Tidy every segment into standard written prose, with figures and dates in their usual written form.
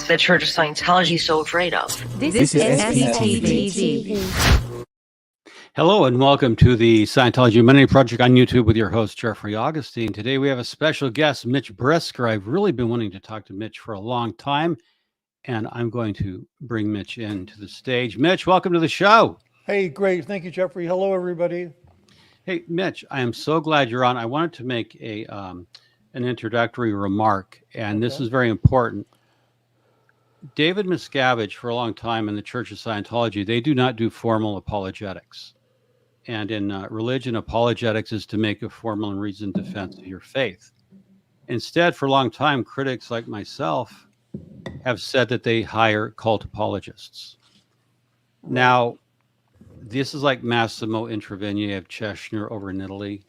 is the Church of Scientology so afraid of? This is SPTV. Hello and welcome to the Scientology Humanity Project on YouTube with your host, Jeffrey Augustine. Today we have a special guest, Mitch Brisker. I've really been wanting to talk to Mitch for a long time, and I'm going to bring Mitch into the stage. Mitch, welcome to the show. Hey, great. Thank you, Jeffrey. Hello, everybody. Hey, Mitch, I am so glad you're on. I wanted to make an introductory remark, and this is very important. David Miscavige, for a long time in the Church of Scientology, they do not do formal apologetics. And in religion, apologetics is to make a formal and reasoned defense of your faith. Instead, for a long time, critics like myself have said that they hire cult apologists. Now, this is like Massimo Intravigne of Cheshire over in Italy,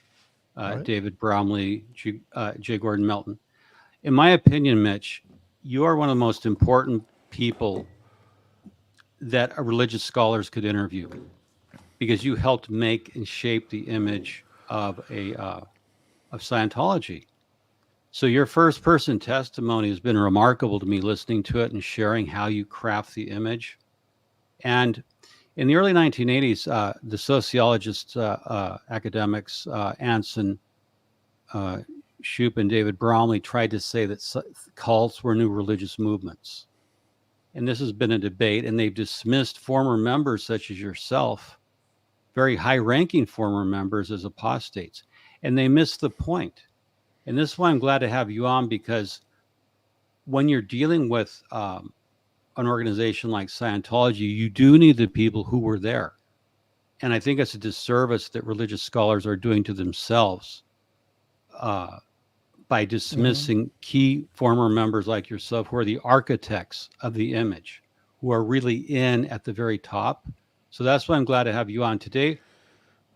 David Bromley, J. Gordon Melton. In my opinion, Mitch, you are one of the most important people that religious scholars could interview, because you helped make and shape the image of Scientology. So your first person testimony has been remarkable to me, listening to it and sharing how you craft the image. And in the early 1980s, the sociologists, academics, Anson, Shoup, and David Bromley tried to say that cults were new religious movements. And this has been a debate, and they've dismissed former members such as yourself, very high-ranking former members, as apostates. And they missed the point. And this is why I'm glad to have you on, because when you're dealing with an organization like Scientology, you do need the people who were there. And I think it's a disservice that religious scholars are doing to themselves by dismissing key former members like yourself, who are the architects of the image, who are really in at the very top. So that's why I'm glad to have you on today.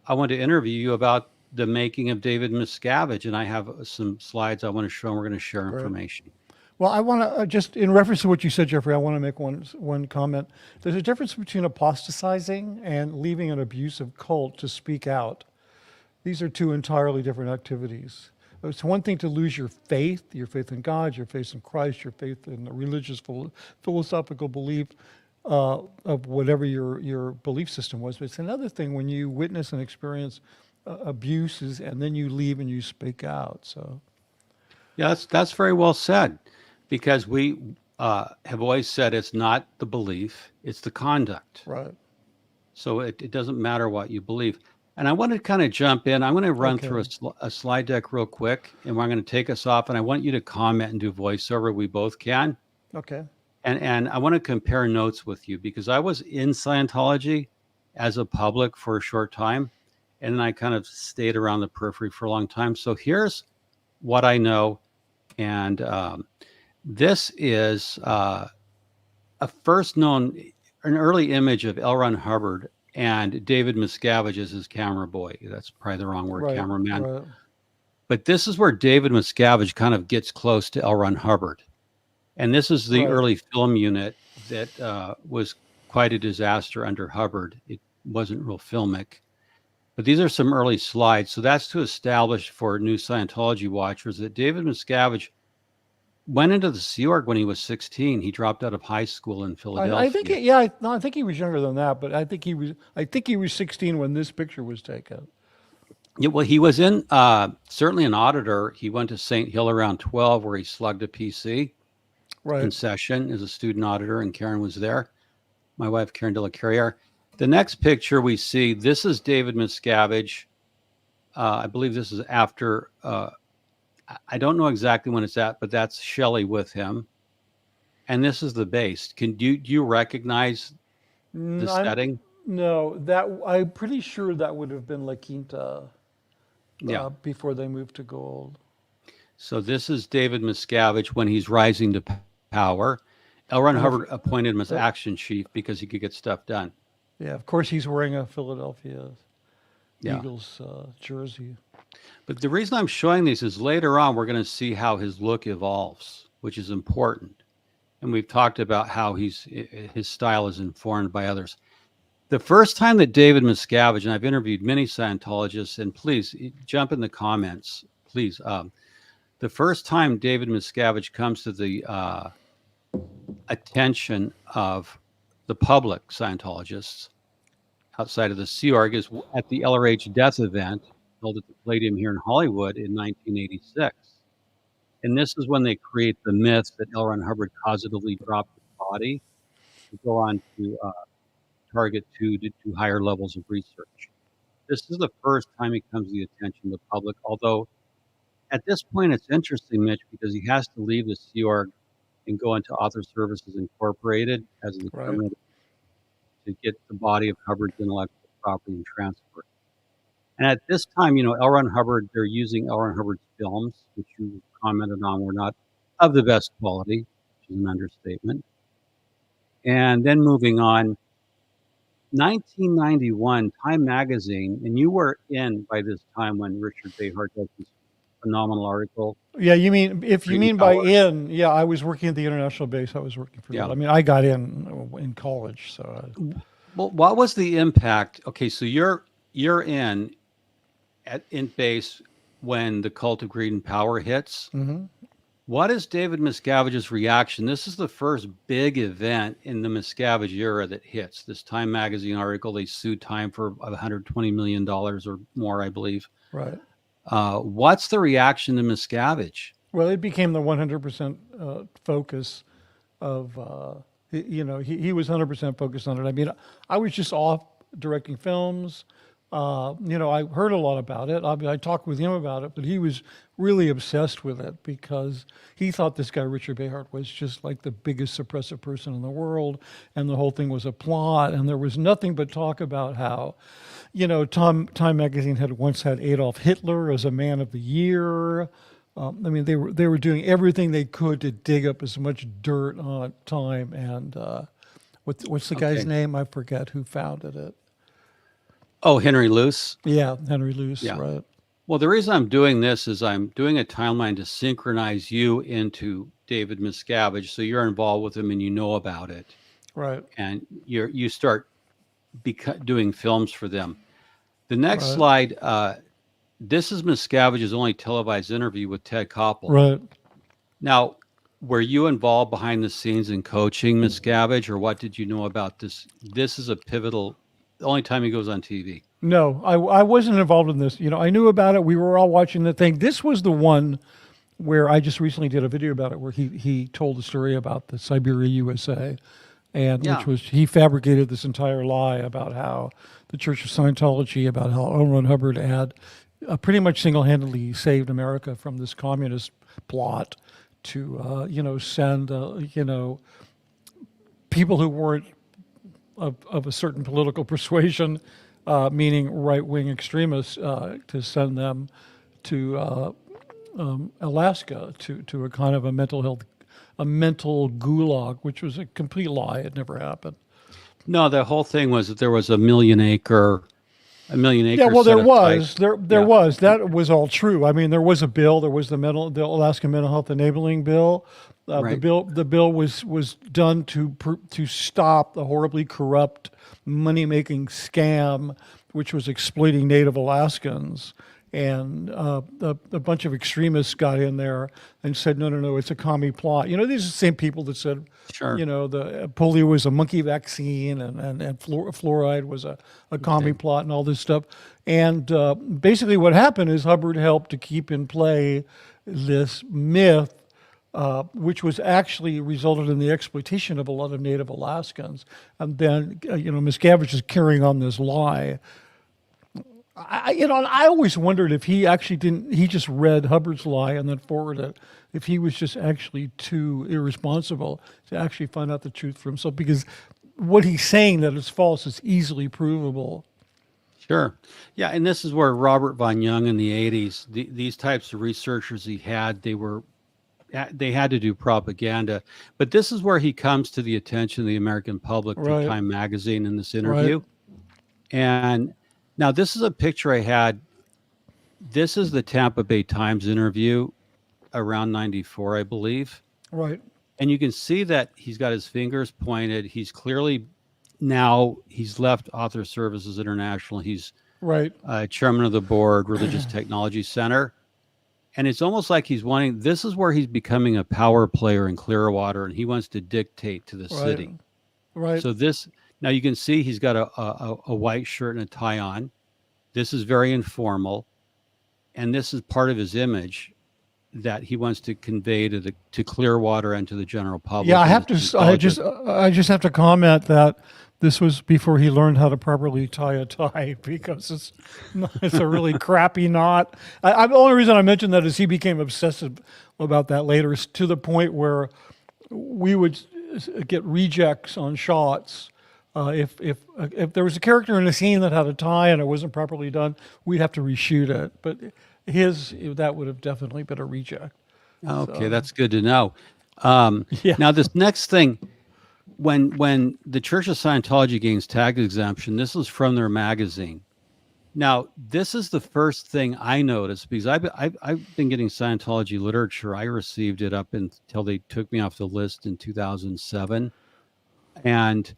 I want to interview you about the making of David Miscavige, and I have some slides I want to show, and we're going to share information. Well, I want to just, in reference to what you said, Jeffrey, I want to make one comment. There's a difference between apostatizing and leaving an abusive cult to speak out. These are two entirely different activities. It's one thing to lose your faith in God, your faith in Christ, your faith in the religious, philosophical belief of whatever your belief system was. But it's another thing when you witness and experience abuses, and then you leave and you speak out. So, yeah, that's very well said, because we have always said it's not the belief, it's the conduct. Right. So it doesn't matter what you believe. And I want to kind of jump in. I'm going to run through a slide deck real quick, and we're going to take us off. And I want you to comment and do voiceover. We both can. Okay. And I want to compare notes with you, because I was in Scientology as a public for a short time, and then I kind of stayed around the periphery for a long time. So here's what I know. And this is an early image of L. Ron Hubbard and David Miscavige as his camera boy. That's probably the wrong word, cameraman. Right. But this is where David Miscavige kind of gets close to L. Ron Hubbard. And this is the early film unit that was quite a disaster under Hubbard. It wasn't real filmic. But these are some early slides. So that's to establish for new Scientology watchers that David Miscavige went into the Sea Org when he was 16. He dropped out of high school in Philadelphia. I think he was younger than that, but I think he was 16 when this picture was taken. Yeah, well, he was certainly an auditor. He went to St. Hill around 12, where he slugged a PC in session as a student auditor, and Karen was there. My wife, Karen de la Carriere. The next picture we see, this is David Miscavige. I believe this is after, I don't know exactly when it's at, but that's Shelley with him. And this is the base. Do you recognize the setting? No, I'm pretty sure that would have been La Quinta before they moved to gold. So this is David Miscavige when he's rising to power. L. Ron Hubbard appointed him as action chief because he could get stuff done. Yeah, of course he's wearing a Philadelphia Eagles jersey. But the reason I'm showing these is later on we're going to see how his look evolves, which is important. And we've talked about how his style is informed by others. The first time that David Miscavige, and I've interviewed many Scientologists, and please jump in the comments, please. The first time David Miscavige comes to the attention of the public Scientologists outside of the Sea Org is at the LRH death event held at the Palladium here in Hollywood in 1986. And this is when they create the myth that L. Ron Hubbard causatively dropped his body to go on to target to higher levels of research. This is the first time he comes to the attention of the public, although at this point it's interesting, Mitch, because he has to leave the Sea Org and go into Author Services Incorporated as an criminal to get the body of Hubbard's intellectual property and transfer. And at this time, L. Ron Hubbard, they're using L. Ron Hubbard's films, which you commented on were not of the best quality, which is an understatement. And then moving on, 1991, Time Magazine, and you were in by this time when Richard Behart does this phenomenal article. Yeah, you mean, if you mean by in, yeah, I was working at the international base. I was working for that. I mean, I got in college, so. Well, what was the impact? Okay, so you're in base when the cult of greed and power hits. Mm-hmm. What is David Miscavige's reaction? This is the first big event in the Miscavige era that hits. This Time Magazine article, they sued Time for $120 million or more, I believe. Right. What's the reaction to Miscavige? Well, it became the 100% focus of, he was 100% focused on it. I mean, I was just off directing films. I heard a lot about it. I talked with him about it, but he was really obsessed with it because he thought this guy, Richard Behart, was just like the biggest suppressive person in the world. And the whole thing was a plot. And there was nothing but talk about how, Time Magazine had once had Adolf Hitler as a man of the year. I mean, they were doing everything they could to dig up as much dirt on Time. And what's the guy's name? I forget who founded it. Oh, Henry Luce? Yeah, Henry Luce, right. Well, the reason I'm doing this is I'm doing a timeline to synchronize you into David Miscavige, so you're involved with him and you know about it. Right. And you start doing films for them. The next slide, this is Miscavige's only televised interview with Ted Koppel. Right. Now, were you involved behind the scenes in coaching Miscavige, or what did you know about this? This is a pivotal, the only time he goes on TV. No, I wasn't involved in this. I knew about it. We were all watching the thing. This was the one where I just recently did a video about it, where he told the story about the Siberia, USA, and which was, he fabricated this entire lie about how the Church of Scientology, about how L. Ron Hubbard had pretty much single-handedly saved America from this communist plot to, send, people who weren't of a certain political persuasion, meaning right-wing extremists, to send them to Alaska to a kind of a mental gulag, which was a complete lie. It never happened. No, the whole thing was that there was a million acre. Yeah, well, there was. That was all true. I mean, there was a bill. There was the Alaska Mental Health Enabling Bill. The bill was done to stop the horribly corrupt money-making scam, which was exploiting Native Alaskans. And a bunch of extremists got in there and said, no, it's a commie plot. These are the same people that said, the polio was a monkey vaccine and fluoride was a commie plot and all this stuff. And basically what happened is Hubbard helped to keep in play this myth, which was actually resulted in the exploitation of a lot of Native Alaskans. And then, Miscavige is carrying on this lie. I always wondered if he actually he just read Hubbard's lie and then forwarded it, if he was just actually too irresponsible to actually find out the truth for himself, because what he's saying that is false is easily provable. Sure. Yeah, and this is where Robert von Jung in the 80s, these types of researchers he had, they had to do propaganda. But this is where he comes to the attention of the American public through Time Magazine in this interview. And now, this is a picture I had. This is the Tampa Bay Times interview around 94, I believe. Right. And you can see that he's got his fingers pointed. He's clearly he's left Author Services International. He's chairman of the board, Religious Technology Center. And it's almost like he's wanting, this is where he's becoming a power player in Clearwater, and he wants to dictate to the city. Right. So this, now you can see he's got a white shirt and a tie on. This is very informal. And this is part of his image that he wants to convey to Clearwater and to the general public. Yeah, I just have to comment that this was before he learned how to properly tie a tie, because it's a really crappy knot. The only reason I mentioned that is he became obsessive about that later, to the point where we would get rejects on shots. If there was a character in a scene that had a tie and it wasn't properly done, we'd have to reshoot it. But that would have definitely been a reject. Okay, So, that's good to know. yeah. Now, this next thing, when the Church of Scientology gains tax exemption, this is from their magazine. Now, this is the first thing I noticed, because I've been getting Scientology literature. I received it up until they took me off the list in 2007. And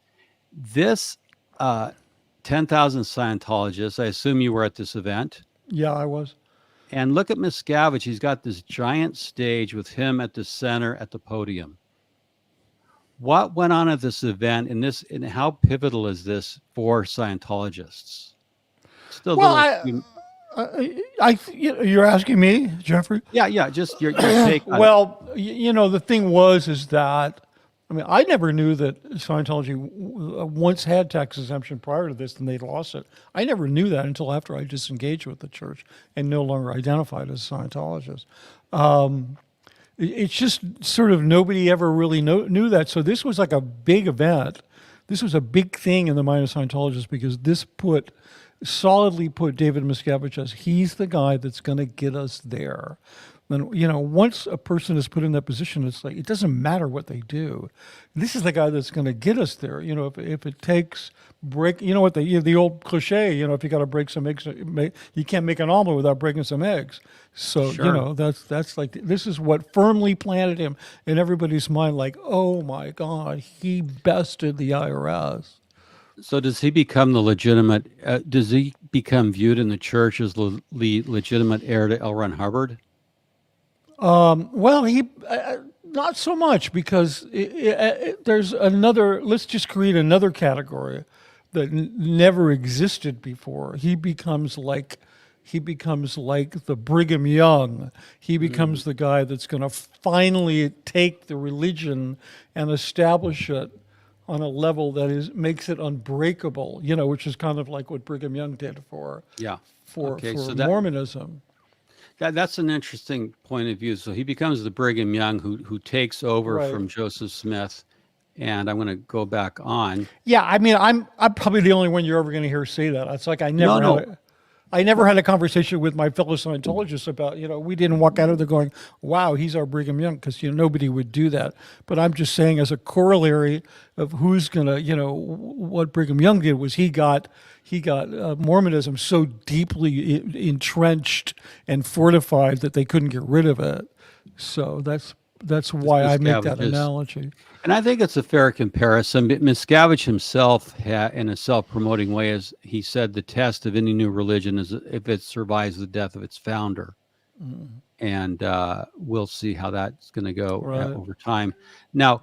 this 10,000 Scientologists, I assume you were at this event. Yeah, I was. And look at Miscavige. He's got this giant stage with him at the center at the podium. What went on at this event, and how pivotal is this for Scientologists? Still, Well, you're asking me, Jeffrey? yeah, just your take on it. Well, the thing is that, I mean, I never knew that Scientology once had tax exemption prior to this, and they'd lost it. I never knew that until after I disengaged with the church and no longer identified as a Scientologist. It's just sort of nobody ever really knew that. So this was like a big event. This was a big thing in the mind of Scientologists, because this solidly put David Miscavige as he's the guy that's going to get us there. And, once a person is put in that position, it's like, it doesn't matter what they do. This is the guy that's going to get us there. If it takes the old cliche, if you got to break some eggs, you can't make an omelet without breaking some eggs. So, Sure. that's like, this is what firmly planted him in everybody's mind. Like, oh my God, he bested the IRS. So does he become the legitimate, does he become viewed in the church as the legitimate heir to L. Ron Hubbard? Well, he not so much, because there's another. Let's just create another category that never existed before. He becomes like the Brigham Young. He becomes the guy that's going to finally take the religion and establish it on a level that makes it unbreakable. Which is kind of like what Brigham Young did for Mormonism. That's an interesting point of view. So he becomes the Brigham Young who takes over from Joseph Smith. And I'm going to go back on. Yeah, I mean, I'm probably the only one you're ever going to hear say that. It's like I never had a conversation with my fellow Scientologists about, we didn't walk out of there going, wow, he's our Brigham Young, because, nobody would do that. But I'm just saying, as a corollary of who's going to, what Brigham Young did was he got Mormonism so deeply entrenched and fortified that they couldn't get rid of it. So that's why I make that analogy. And I think it's a fair comparison. But Miscavige himself, in a self-promoting way, as he said, the test of any new religion is if it survives the death of its founder. Mm. And we'll see how that's going to go over time. Now,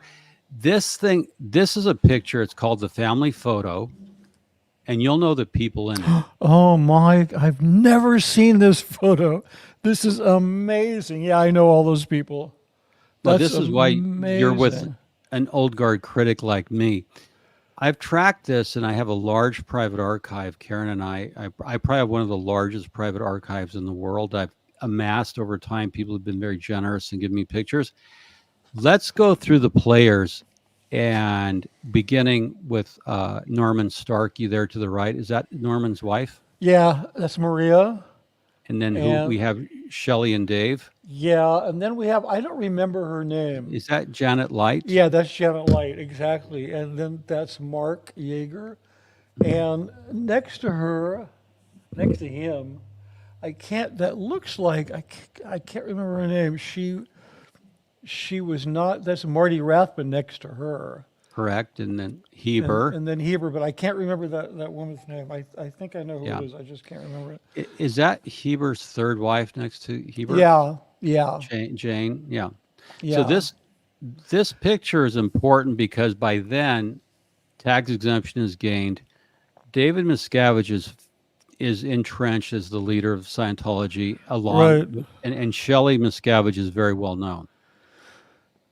this is a picture. It's called the family photo. And you'll know the people in it. Oh, my. I've never seen this photo. This is amazing. Yeah, I know all those people. Well, this is why you're with an old guard critic like me. I've tracked this, and I have a large private archive. Karen and I probably have one of the largest private archives in the world. I've amassed over time. People have been very generous and given me pictures. Let's go through the players, and beginning with Norman Starkey there to the right. Is that Norman's wife? Yeah, that's Maria. And then we have Shelley and Dave. Yeah, and then we have, I don't remember her name. Is that Janet Light? Yeah, that's Janet Light, exactly. And then that's Mark Yeager. And next to him, I can't remember her name. She was not, that's Marty Rathbun next to her. Correct, and then Heber. And then Heber, but I can't remember that woman's name. I think I know who it is. I just can't remember it. Is that Heber's third wife next to Heber? Yeah. Yeah. Jane. Yeah. Yeah. So this picture is important because by then, tax exemption is gained. David Miscavige is entrenched as the leader of Scientology, Right. and Shelley Miscavige is very well known.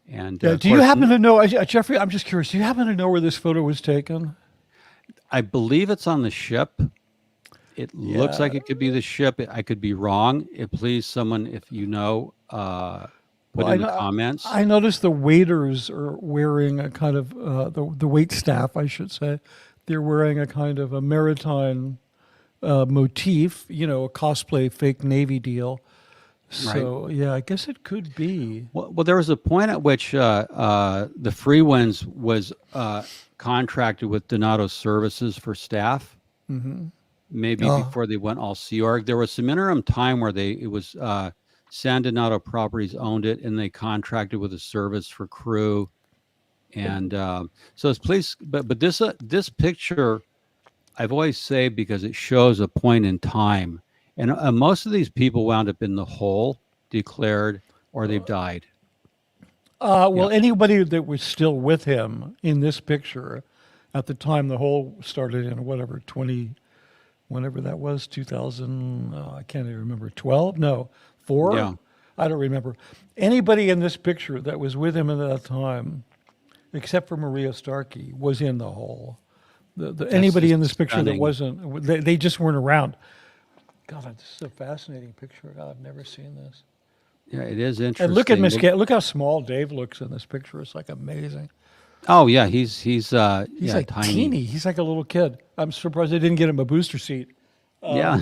And Yeah. of Do you course, happen to know, Jeffrey? I'm just curious. Do you happen to know where this photo was taken? I believe it's on the ship. It looks like it could be the ship. I could be wrong. Please, someone, if you know, put in the comments. I noticed the waiters are wearing a kind of the wait staff, I should say. They're wearing a kind of a maritime motif, a cosplay fake Navy deal. So yeah, I guess it could be. Well, there was a point at which the Free Winds was contracted with Donato Services for staff. Mm-hmm. Maybe before they went all Sea Org. There was some interim time where it was San Donato Properties owned it, and they contracted with a service for crew. And so it's please, but this picture, I've always saved because it shows a point in time, and most of these people wound up in the hole, declared, or they've died. Well, anybody that was still with him in this picture at the time the hole started in whenever that was, 2000, I can't even remember, 12? No, 4? Yeah. I don't remember. Anybody in this picture that was with him at that time, except for Maria Starkey, was in the hole. Anybody in this picture that wasn't, they just weren't around. God, this is a fascinating picture. God, I've never seen this. Yeah, it is interesting. And look at look how small Dave looks in this picture. It's like amazing. Oh yeah, he's like tiny. Teeny. He's like a little kid. I'm surprised they didn't get him a booster seat. Yeah,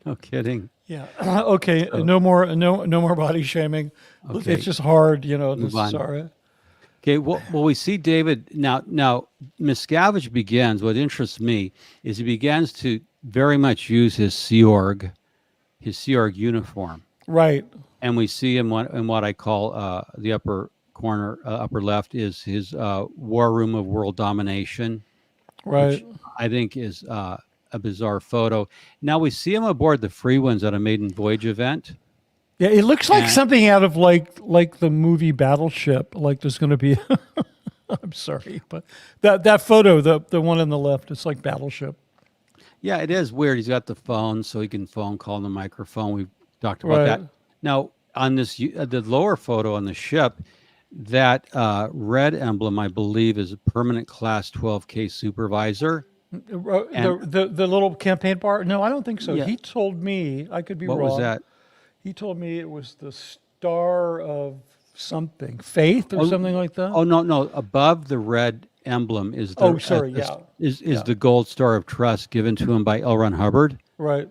no kidding. Yeah. Okay. No more body shaming. Okay. It's just hard, Move on. Sorry. Okay. Well, we see David now. Miscavige begins. What interests me is he begins to very much use his Sea Org uniform. Right. And we see him in what I call the upper corner, upper left, is his War Room of World Domination. Right. Which I think is a bizarre photo. Now we see him aboard the Free Winds at a maiden voyage event. Yeah, it looks like something out of like the movie Battleship. Like there's going to be. I'm sorry, but that photo, the one on the left, it's like Battleship. Yeah, it is weird. He's got the phone, so he can phone call on the microphone. We've talked about that. Now on this, the lower photo on the ship, that red emblem, I believe, is a permanent Class 12K supervisor. The little campaign bar? No, I don't think so. Yeah. He told me, I could be wrong. What was that? He told me it was the Star of something, Faith or something like that. Oh no! Above the red emblem is the is the Gold Star of Trust given to him by L. Ron Hubbard. Right.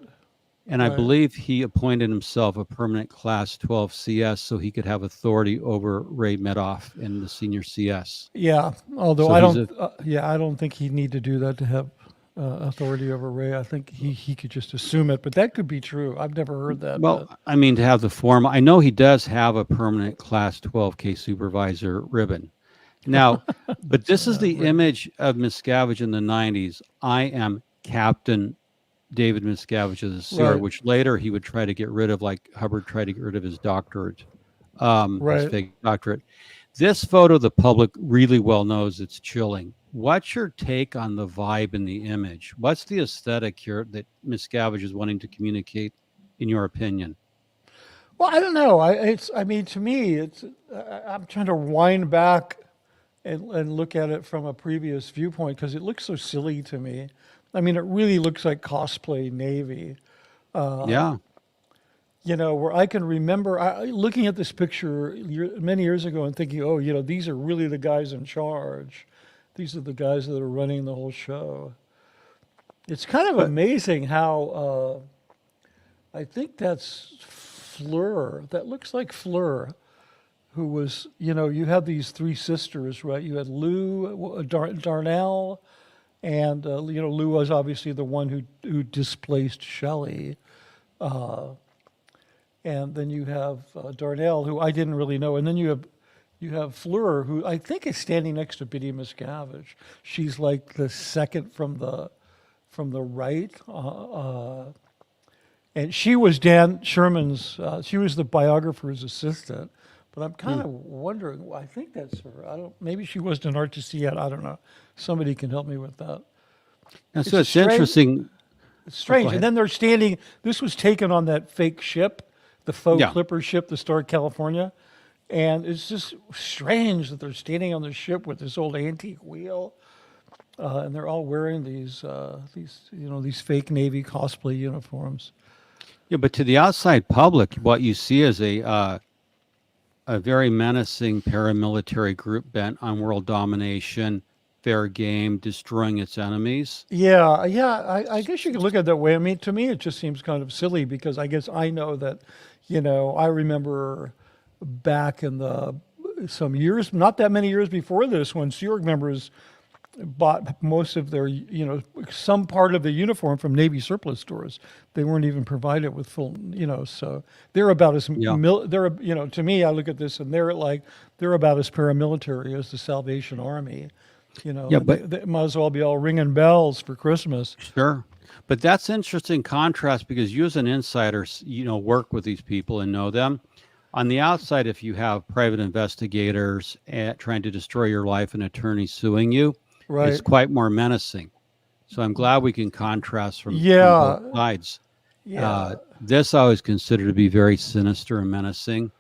And I believe he appointed himself a permanent Class 12 CS so he could have authority over Ray Medoff in the senior CS. Yeah, although So I don't think he'd need to do that to have authority over Ray. I think he could just assume it, but that could be true. I've never heard that. Well, I mean, to have the form, I know he does have a permanent Class 12K supervisor ribbon. Now, but this is the image of Miscavige in the 90s. I am Captain David Miscavige of the Sea Org, which later he would try to get rid of, like Hubbard tried to get rid of his doctorate, his fake doctorate. This photo, the public really well knows it's chilling. What's your take on the vibe in the image? What's the aesthetic here that Miscavige is wanting to communicate, in your opinion? Well, I don't know. To me, I'm trying to wind back and look at it from a previous viewpoint because it looks so silly to me. I mean, it really looks like cosplay Navy. Yeah. Where I can remember looking at this picture many years ago and thinking, oh, these are really the guys in charge. These are the guys that are running the whole show. It's kind of amazing how I think that's Fleur. That looks like Fleur, who was, you have these three sisters, right? You had Lou, Darnell, and Lou was obviously the one who displaced Shelley, and then you have Darnell, who I didn't really know, and then you have Fleur, who I think is standing next to Biddy Miscavige. She's like the second from the right, And she was Dan Sherman's, she was the biographer's assistant. But I'm kind of wondering, I think that's her. Maybe she wasn't an artist yet. I don't know. Somebody can help me with that. And so it's interesting. It's strange. ahead. And then they're standing, this was taken on that fake ship, the faux Yeah. clipper ship, the Star California. And it's just strange that they're standing on the ship with this old antique wheel. And they're all wearing these fake Navy cosplay uniforms. Yeah, but to the outside public, what you see is a very menacing paramilitary group bent on world domination, fair game, destroying its enemies. Yeah. I guess you could look at it that way. I mean, to me, it just seems kind of silly because I guess I know that, I remember back in some years, not that many years before this, when Sea Org members bought most of their, some part of the uniform from Navy surplus stores. They weren't even provided with full, so they're about as, to me, I look at this and they're about as paramilitary as the Salvation Army, Yeah, but they might as well be all ringing bells for Christmas. sure. But that's interesting contrast because you as an insider, work with these people and know them. On the outside, if you have private investigators trying to destroy your life and attorneys suing you, Right. it's quite more menacing. So I'm glad we can contrast from both sides. Yeah. This I always consider to be very sinister and menacing.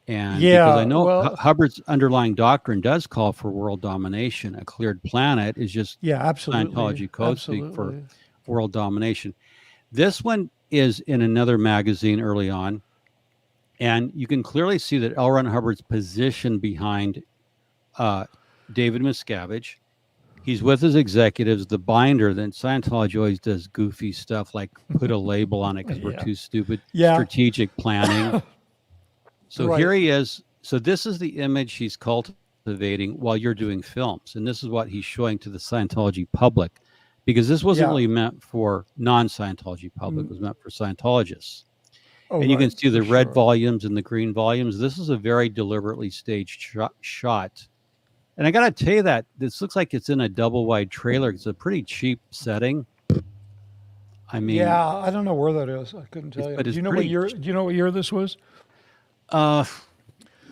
And because I know Hubbard's underlying doctrine does call for world domination. A cleared planet is just absolutely. Scientology code speak for world domination. This one is in another magazine early on. And you can clearly see that L. Ron Hubbard's position behind David Miscavige. He's with his executives. The binder, then Scientology always does goofy stuff like put a label on it because we're too stupid. Yeah. Strategic planning. So Right. here he is. So this is the image he's cultivating while you're doing films. And this is what he's showing to the Scientology public. Because this wasn't really meant for non-Scientology public. It was meant for Scientologists. And you can see the red volumes and the green volumes. This is a very deliberately staged shot. And I got to tell you that this looks like it's in a double wide trailer. It's a pretty cheap setting. I mean, I don't know where that is. I couldn't tell you. but Do it's you know what year? Do you know what year this was?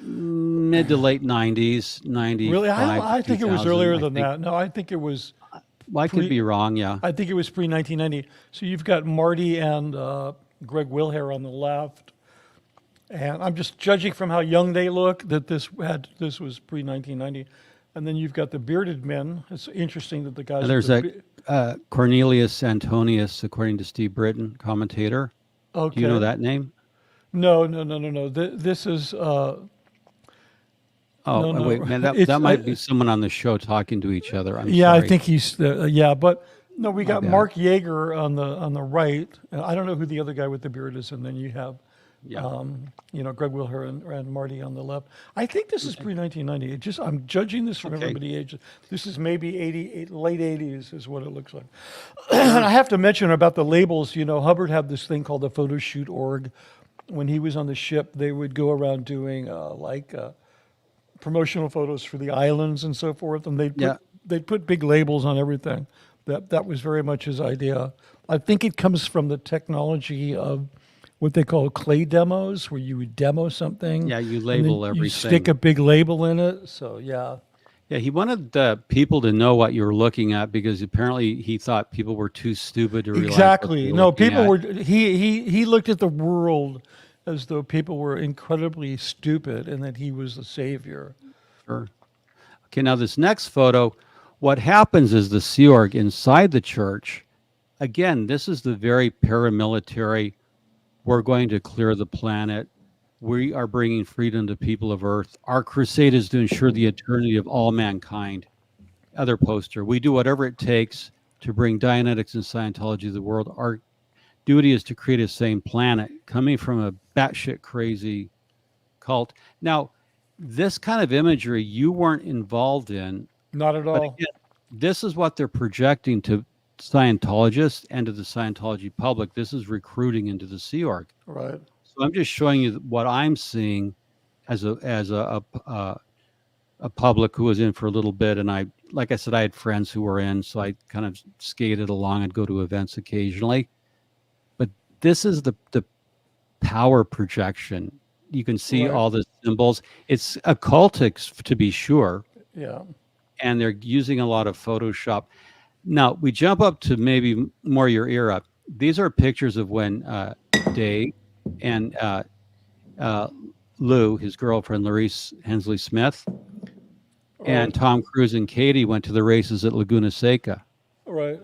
Mid to late 90s, 95. Really, I think it was 2000, earlier I than think. that. No, I think it was. Well, I could be wrong. Yeah. I think it was pre 1990. So you've got Marty and Greg Wilhare on the left, and I'm just judging from how young they look that this was pre 1990. And then you've got the bearded men. It's interesting that the guys. There's Cornelius Antonius, according to Steve Britton, commentator. Okay. Do you know that name? No. This is. No. Wait, man, that might be someone on the show talking to each other. I'm sorry. I think he's but no, we got Mark Yeager on the right. I don't know who the other guy with the beard is, and then you have, Greg Wilher and Marty on the left. I think this is pre 1990. I'm judging this from everybody's age. This is maybe late 80s is what it looks like. And I have to mention about the labels. Hubbard had this thing called the photo shoot org. When he was on the ship, they would go around doing promotional photos for the islands and so forth, and they'd put big labels on everything. That was very much his idea. I think it comes from the technology of what they call clay demos, where you would demo something. Yeah, you label everything. You stick a big label in it. So Yeah, he wanted people to know what you were looking at because apparently he thought people were too stupid to realize. Exactly. No, people were. He looked at the world as though people were incredibly stupid and that he was the savior. Sure. Okay, now this next photo, what happens is the Sea Org inside the church, again, this is the very paramilitary, we're going to clear the planet. We are bringing freedom to people of Earth. Our crusade is to ensure the eternity of all mankind. Other poster, we do whatever it takes to bring Dianetics and Scientology to the world. Our duty is to create a sane planet, coming from a batshit crazy cult. Now, this kind of imagery you weren't involved in. Not at all. Again, this is what they're projecting to Scientologists and to the Scientology public. This is recruiting into the Sea Org. Right. So I'm just showing you what I'm seeing as a public who was in for a little bit, and like I said, I had friends who were in, so I kind of skated along. I'd go to events occasionally. But this is the power projection. You can see Right. all the symbols. It's occultic to be sure, Yeah. and they're using a lot of Photoshop. Now we jump up to maybe more your era. These are pictures of when Dave and Lou, his girlfriend, Larice Hensley Smith, and Tom Cruise and Katie went to the races at Laguna Seca. Right.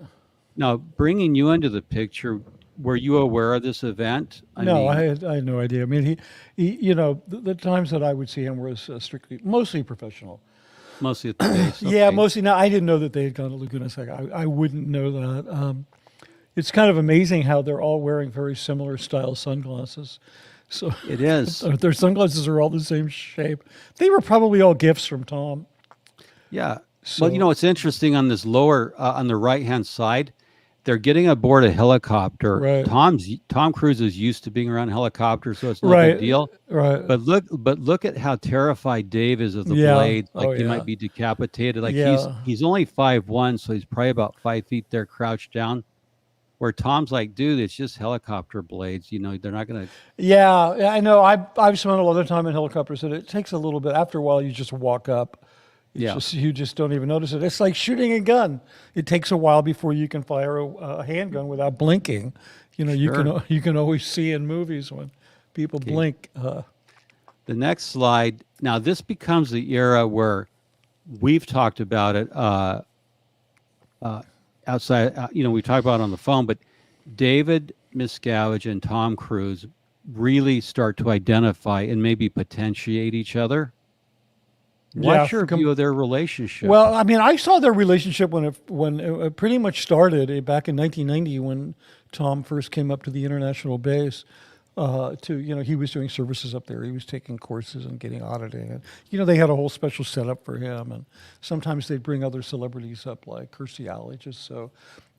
Now, bringing you into the picture, were you aware of this event? No, I had no idea. I mean, he you know, the times that I would see him was mostly professional. Mostly at the base. Yeah, okay. mostly. Now, I didn't know that they had gone to Laguna Seca. I wouldn't know that. It's kind of amazing how they're all wearing very similar style sunglasses. So It is. their sunglasses are all the same shape. They were probably all gifts from Tom. Yeah. So, Well, you know, it's interesting on this lower, on the right-hand side, they're getting aboard a helicopter. Right. Tom Cruise is used to being around helicopters, so it's no Right. big deal. Right. But look at how terrified Dave is of the Yeah. blades. Like Oh, he yeah. might be decapitated. Like Yeah. he's only 5'1", so he's probably about 5 feet there, crouched down. Where Tom's like, dude, it's just helicopter blades. You know, they're not gonna. Yeah, I know. I've spent a lot of time in helicopters, and it takes a little bit. After a while, you just walk up. You just don't even notice it. It's like shooting a gun. It takes a while before you can fire a handgun without blinking. You know, you can always see in movies when people blink. The next slide. Now, this becomes the era where we've talked about it outside. You know, we talked about it on the phone, but David Miscavige and Tom Cruise really start to identify and maybe potentiate each other. What's your view of their relationship? Well, I mean, I saw their relationship when it pretty much started back in 1990 when Tom first came up to the international base. He was doing services up there. He was taking courses and getting auditing. And, they had a whole special setup for him. And sometimes they'd bring other celebrities up like Kirstie Alley, just so,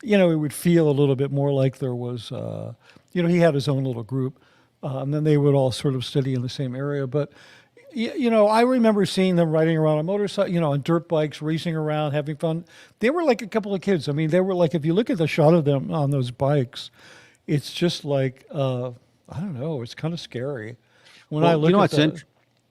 it would feel a little bit more like there was, he had his own little group. And then they would all sort of study in the same area. But, I remember seeing them riding around on motorcycle, on dirt bikes, racing around, having fun. They were like a couple of kids. I mean, they were like, if you look at the shot of them on those bikes, it's just like, I don't know, it's kind of scary. When I look at that.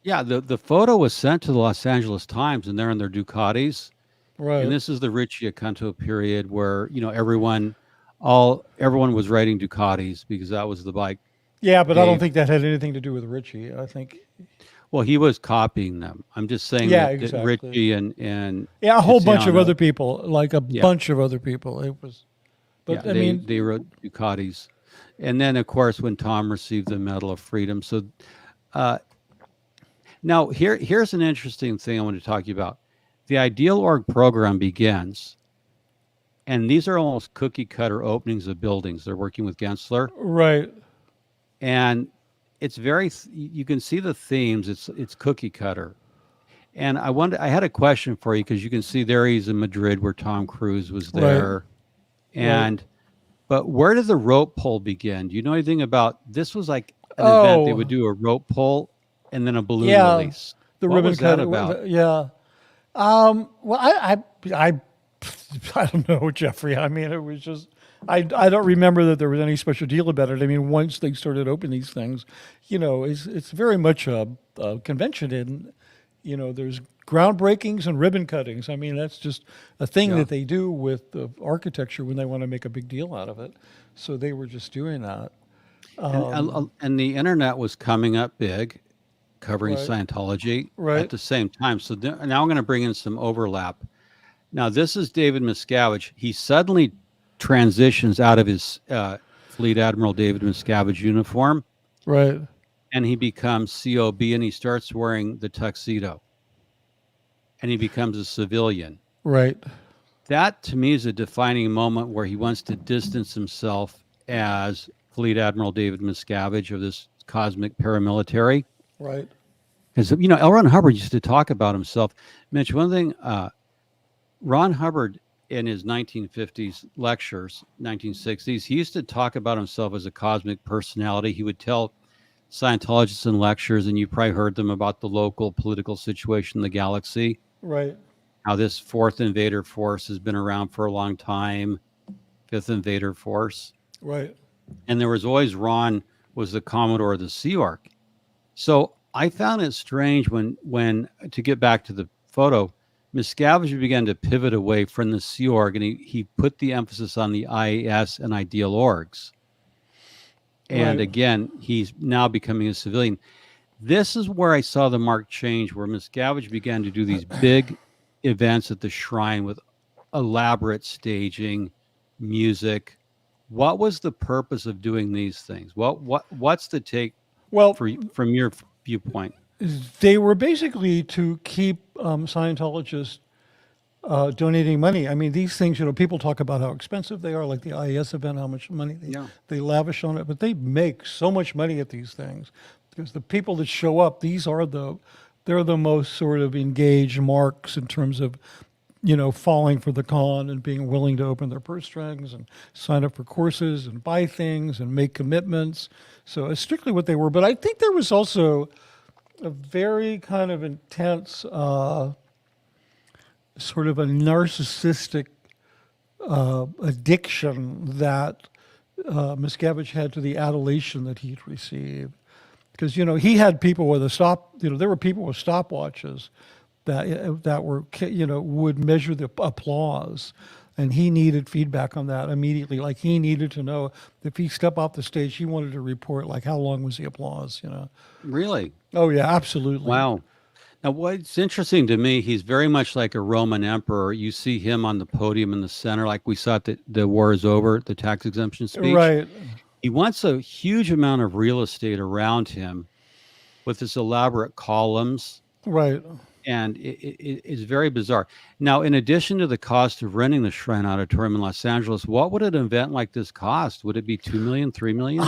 Yeah, the photo was sent to the Los Angeles Times, and they're in their Ducatis. Right. And this is the Richie Acanto period where, everyone was riding Ducatis because that was the bike. Yeah, but I don't think that had anything to do with Richie. I think. Well, he was copying them. I'm just saying that Richie and a whole bunch of Tiziano, other people, like a bunch of other people. It was, but they rode Ducatis, and then of course when Tom received the Medal of Freedom. So now here's an interesting thing I want to talk to you about. The Ideal Org program begins, and these are almost cookie cutter openings of buildings. They're working with Gensler, right? And it's you can see the themes. It's cookie cutter. And I had a question for you because you can see there he's in Madrid where Tom Cruise was there. Right. But where did the rope pull begin? Do you know anything about this? Was like an event they would do a rope pull and then a balloon release. The what ribbon was that cut, about? Yeah. Well, I don't know, Jeffrey. I mean, it was just. I don't remember that there was any special deal about it. I mean, once they started opening these things, it's very much a convention, and there's groundbreakings and ribbon cuttings. I mean, that's just a thing that they do with the architecture when they want to make a big deal out of it. So they were just doing that. And the internet was coming up big, covering Scientology at the same time. So now I'm going to bring in some overlap. Now, this is David Miscavige. He suddenly transitions out of his Fleet Admiral David Miscavige uniform, right, and he becomes COB, and he starts wearing the tuxedo, and he becomes a civilian. Right. That to me is a defining moment where he wants to distance himself as Fleet Admiral David Miscavige of this cosmic paramilitary. Right. Because L. Ron Hubbard used to talk about himself. Mitch, one thing, Ron Hubbard, in his 1950s lectures, 1960s, he used to talk about himself as a cosmic personality. He would tell Scientologists in lectures, and you probably heard them about the local political situation in the galaxy. Right. How this fourth invader force has been around for a long time, fifth invader force. Right. and there was always Ron was the Commodore of the Sea Org. So I found it strange when to get back to the photo, Miscavige began to pivot away from the Sea Org, and he put the emphasis on the IAS and ideal orgs. And again, he's now becoming a civilian. This is where I saw the marked change, where Miscavige began to do these big events at the shrine with elaborate staging, music. What was the purpose of doing these things? What's the take from your viewpoint? They were basically to keep Scientologists donating money. I mean, these things, people talk about how expensive they are, like the IAS event, how much money they lavish on it, but they make so much money at these things because the people that show up, they're the most sort of engaged marks in terms of, falling for the con and being willing to open their purse strings and sign up for courses and buy things and make commitments. So it's strictly what they were. But I think there was also a very kind of intense sort of a narcissistic addiction that Miscavige had to the adulation that he'd received. Because, he had people with there were people with stopwatches that were, would measure the applause. And he needed feedback on that immediately. Like, he needed to know if he stepped off the stage, he wanted to report, like, how long was the applause, Really? Oh, yeah, absolutely. Wow. Now, what's interesting to me, he's very much like a Roman emperor. You see him on the podium in the center, like we saw at the War is Over, the tax exemption speech. Right. He wants a huge amount of real estate around him with this elaborate columns. Right. And it's very bizarre. Now, in addition to the cost of renting the Shrine Auditorium in Los Angeles, what would an event like this cost? Would it be $2 million, $3 million?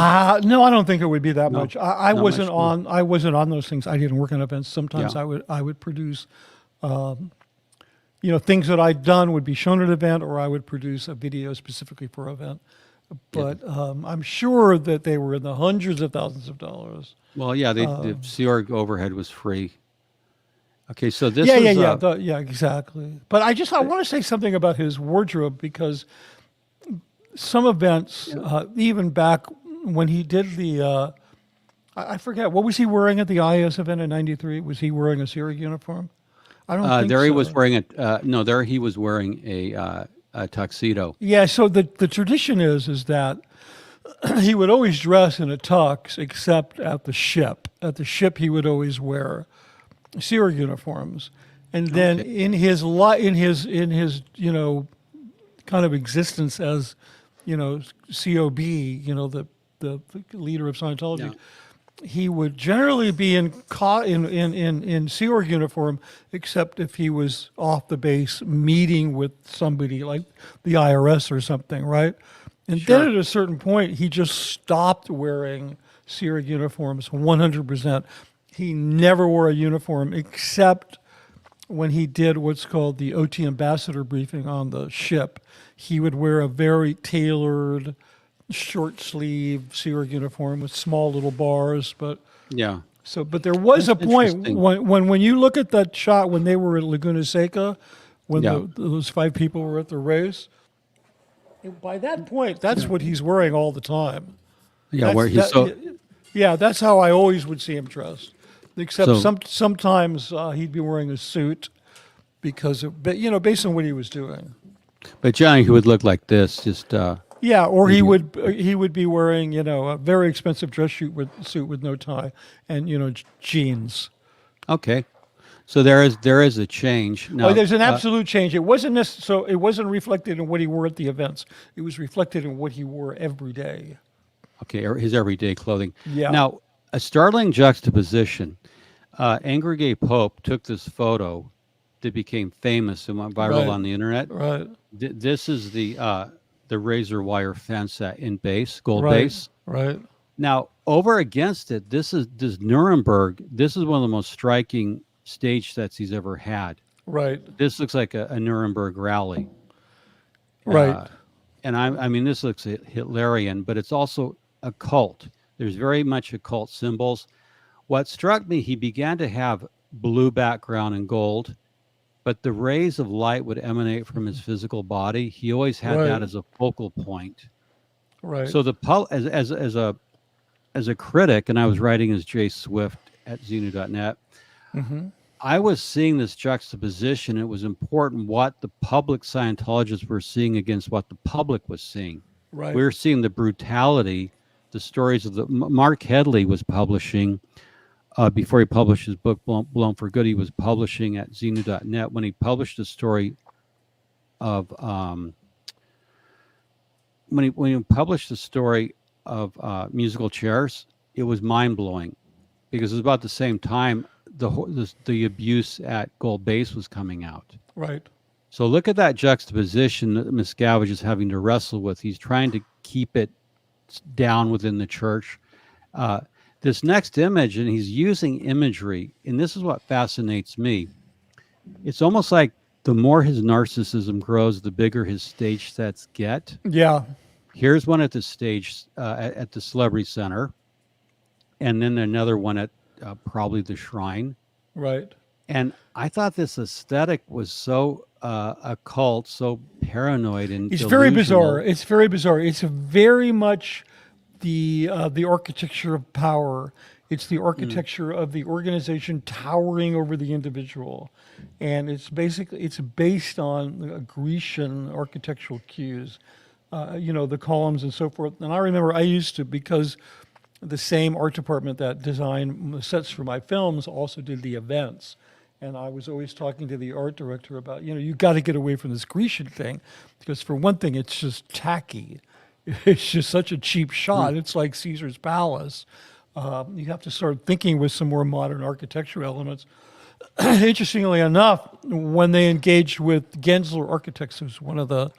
No, I don't think it would be that much. I wasn't much I wasn't on those things. I didn't work on events. Sometimes I would produce, things that I'd done would be shown at an event, or I would produce a video specifically for an event. But I'm sure that they were in the hundreds of thousands of dollars. Well, yeah, the Sea Org overhead was free. Okay, so this exactly. But I want to say something about his wardrobe, because some events, even back when he did the, I forget, what was he wearing at the IS event in '93? Was he wearing a Sea Org uniform? I don't think there so. He was wearing there he was wearing a tuxedo. Yeah, so the tradition is that he would always dress in a tux, except at the ship. At the ship, he would always wear Sea Org uniforms, and then in his kind of existence as COB, the leader of Scientology, he would generally be in Sea Org uniform, except if he was off the base meeting with somebody like the IRS or something, right? And then at a certain point, he just stopped wearing Sea Org uniforms 100%. He never wore a uniform except when he did what's called the OT ambassador briefing on the ship. He would wear a very tailored, short sleeve Sea Org uniform with small little bars. But there was a point when you look at that shot when they were at Laguna Seca, when those 5 people were at the race. By that point, that's what he's wearing all the time. Yeah, that's how I always would see him dressed. Except sometimes he'd be wearing a suit based on what he was doing. But Johnny, he would look like this, just or he would be wearing a very expensive dress suit with no tie and jeans. Okay, so there is a change. Now, there's an absolute change. It wasn't it wasn't reflected in what he wore at the events. It was reflected in what he wore every day. Okay, his everyday clothing. Yeah. Now, a startling juxtaposition. Angry Gay Pope took this photo that became famous and went viral on the internet. Right. This is the razor wire fence in base, gold base. Right. Now, over against it, this Nuremberg. This is one of the most striking stage sets he's ever had. Right. This looks like a Nuremberg rally. Right. And I mean, this looks Hitlerian, but it's also a cult. There's very much occult symbols. What struck me, he began to have blue background and gold, but the rays of light would emanate from his physical body. He always had that as a focal point. Right. So as a critic, and I was writing as Jay Swift at Xenu.net, I was seeing this juxtaposition. It was important what the public Scientologists were seeing against what the public was seeing. Right. We were seeing the brutality, the stories of Mark Headley was publishing, before he published his book, Blown for Good, he was publishing at Xenu.net when he published a story of, when he published the story of musical chairs, it was mind-blowing because it was about the same time the abuse at Gold Base was coming out. Right. So look at that juxtaposition that Miscavige is having to wrestle with. He's trying to keep it down within the church. This next image, and he's using imagery, and this is what fascinates me. It's almost like the more his narcissism grows, the bigger his stage sets get. Yeah. Here's one at the stage, at the Celebrity Center, and then another one at probably the Shrine. Right. And I thought this aesthetic was so occult, so paranoid, and It's delusional. very bizarre. It's very bizarre. It's very much the architecture of power. It's the architecture of the organization towering over the individual, and it's based on Grecian architectural cues. The columns and so forth. And I remember I used to, because the same art department that designed the sets for my films also did the events. And I was always talking to the art director about, you got to get away from this Grecian thing, because for one thing, it's just tacky. It's just such a cheap shot. It's like Caesar's Palace. You have to start thinking with some more modern architecture elements. Interestingly enough, when they engaged with Gensler Architects, who's one of the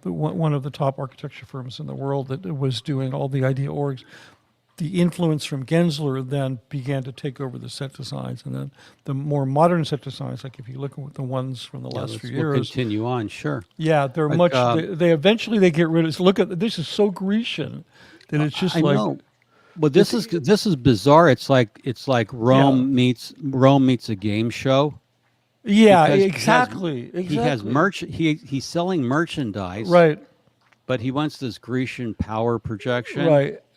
one of the top architecture firms in the world that was doing all the idea orgs, the influence from Gensler then began to take over the set designs, and then the more modern set designs, like if you look at the ones from the last few We'll years, continue on, sure. yeah, they're Like, they eventually they get rid of. Look at this is so Grecian that it's just I like know. But this is bizarre. It's like Rome meets a game show. yeah, Because exactly. He has he's selling merchandise, Right. but he wants this Grecian power projection.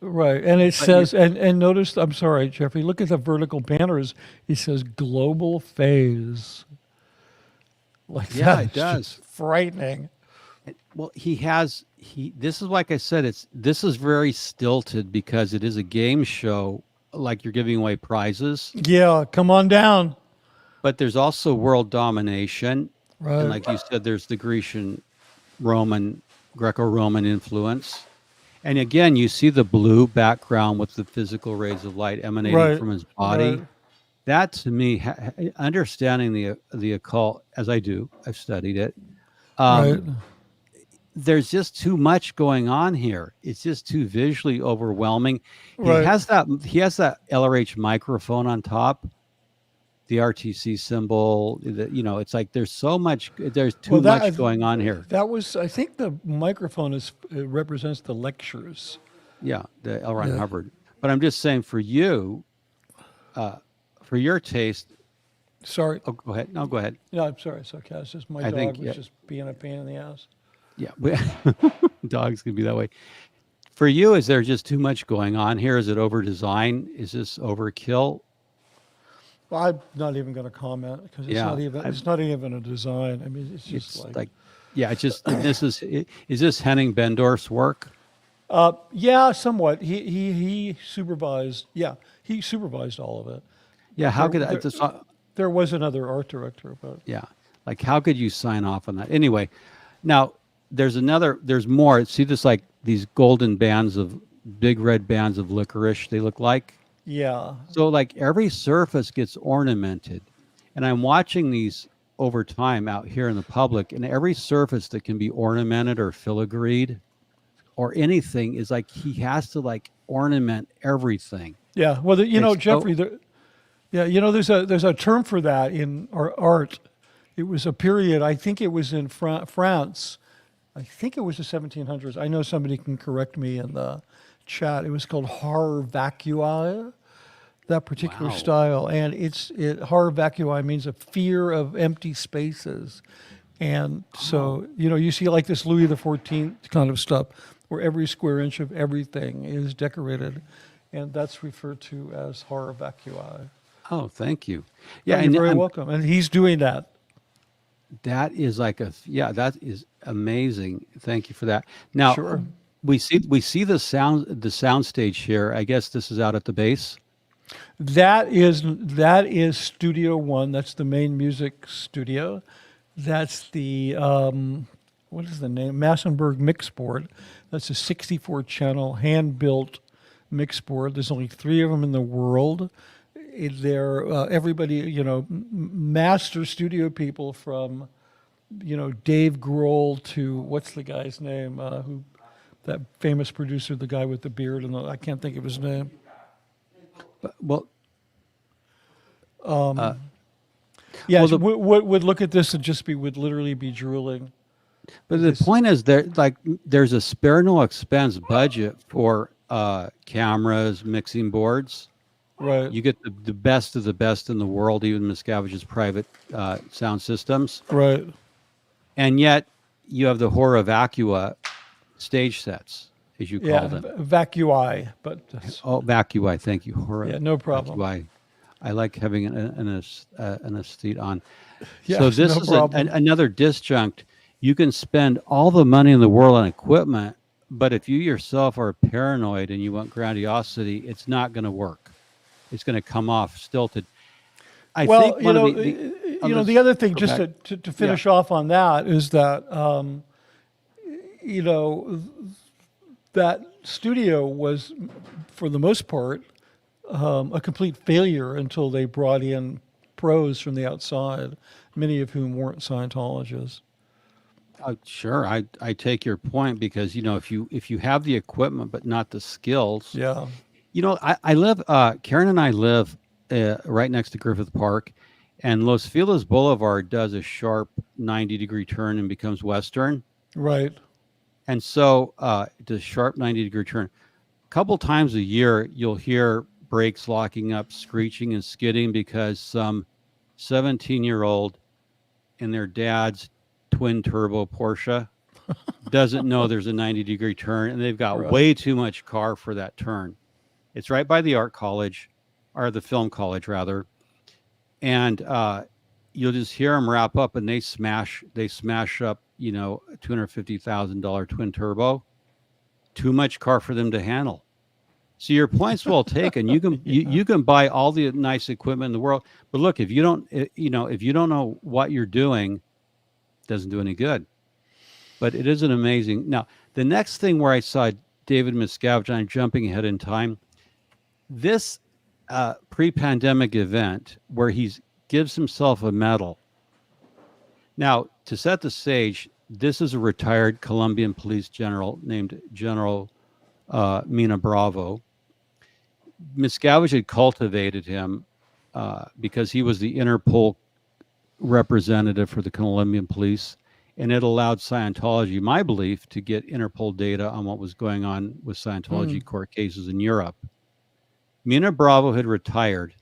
Right. And it says, and notice, I'm sorry, Jeffrey, look at the vertical banners. It says global phase. Like Yeah, that. it It's does. just frightening. Well, this is, like I said, this is very stilted because it is a game show, like you're giving away prizes, Yeah, come on down. but there's also world domination. Right. And like you said, there's the Greco-Roman influence. And again, you see the blue background with the physical rays of light emanating Right, from his body. right. That, to me, understanding the occult, as I do, I've studied it. Right. There's just too much going on here. It's just too visually overwhelming. Right. He has that LRH microphone on top, the RTC symbol. It's like there's too much going on here. That was, I think the microphone represents the lectures. Yeah, the L. Ron Hubbard. But I'm just saying, for you, for your taste. Sorry. Oh, go ahead. No, go ahead. Yeah, I'm sorry. It's okay. It's just my dog was just being a pain in the ass. Yeah, dogs can be that way. For you, is there just too much going on here? Is it over design? Is this overkill? Well, I'm not even going to comment because it's not even a design. I mean, it's just Is this Henning Bendorf's work? Yeah, somewhat. He supervised. Yeah, he supervised all of it. Yeah, There was another art director, but yeah, like how could you sign off on that? Anyway, now there's more. See this, like these golden bands of big red bands of licorice, they look like. yeah, So like every surface gets ornamented, and I'm watching these over time out here in the public, and every surface that can be ornamented or filigreed or anything is like he has to like ornament everything. yeah. Well, Jeffrey, there's a term for that in art. It was a period. I think it was in France. I think it was the 1700s. I know somebody can correct me in the chat. It was called horror vacui, that particular style. And horror vacui means a fear of empty spaces. And so, you see like this Louis XIV kind of stuff where every square inch of everything is decorated, and that's referred to as horror vacui. Oh, thank you. Yeah, Yeah, you're very welcome. And he's doing that. that is that is amazing. Thank you for that. Now, Sure. we see the soundstage here. I guess this is out at the base. That is Studio One. That's the main music studio. That's the what is the name? Massenburg mix board. That's a 64 channel hand built mix board. There's only 3 of them in the world. They're everybody, master studio people from, Dave Grohl to what's the guy's name? Who that famous producer, the guy with the beard, and I can't think of his name. Well, Yeah, well, would look at this and just would literally be drooling. but the point is there's a spare no expense budget for cameras, mixing boards. Right. You get the best of the best in the world, even Miscavige's private sound systems. Right. And yet you have the horror vacua stage sets, as you call them. Vacui, but Oh, vacui. Thank you. Horror. Yeah, no problem. Vacui. I like having an aesthete on. Yes, So this no is problem. another disjunct. You can spend all the money in the world on equipment, but if you yourself are paranoid and you want grandiosity, it's not going to work. It's going to come off stilted. I think the other thing, just to finish off on that, is that that studio was, for the most part, a complete failure until they brought in pros from the outside, many of whom weren't Scientologists. Sure, I take your point because if you have the equipment but not the skills. Yeah. I live. Karen and I live right next to Griffith Park, and Los Feliz Boulevard does a sharp 90-degree turn and becomes western. Right. And so the sharp 90-degree turn. A couple times a year, you'll hear brakes locking up, screeching and skidding because some 17-year-old in their dad's twin turbo Porsche doesn't know there's a 90-degree turn, and they've got way too much car for that turn. It's right by the art college, or the film college rather, and you'll just hear them wrap up, and they smash up, $250,000 twin turbo. Too much car for them to handle. So your point's well taken. You can you can buy all the nice equipment in the world, but look, if you don't know what you're doing, it doesn't do any good. But it is an amazing. Now, the next thing where I saw David Miscavige, I'm jumping ahead in time. This pre-pandemic event where he gives himself a medal. Now, to set the stage, this is a retired Colombian police general named General Mina Bravo. Miscavige had cultivated him because he was the Interpol representative for the Colombian police, and it allowed Scientology, my belief, to get Interpol data on what was going on with Scientology court cases in Europe. Mina Bravo had retired.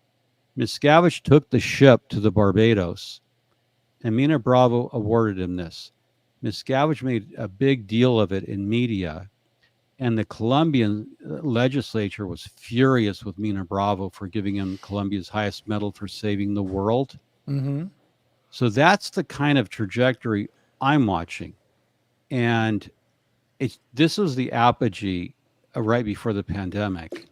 Miscavige took the ship to the Barbados, and Mina Bravo awarded him this. Miscavige made a big deal of it in media, and the Colombian legislature was furious with Mina Bravo for giving him Colombia's highest medal for saving the world. Mm-hmm. So that's the kind of trajectory I'm watching. And this was the apogee right before the pandemic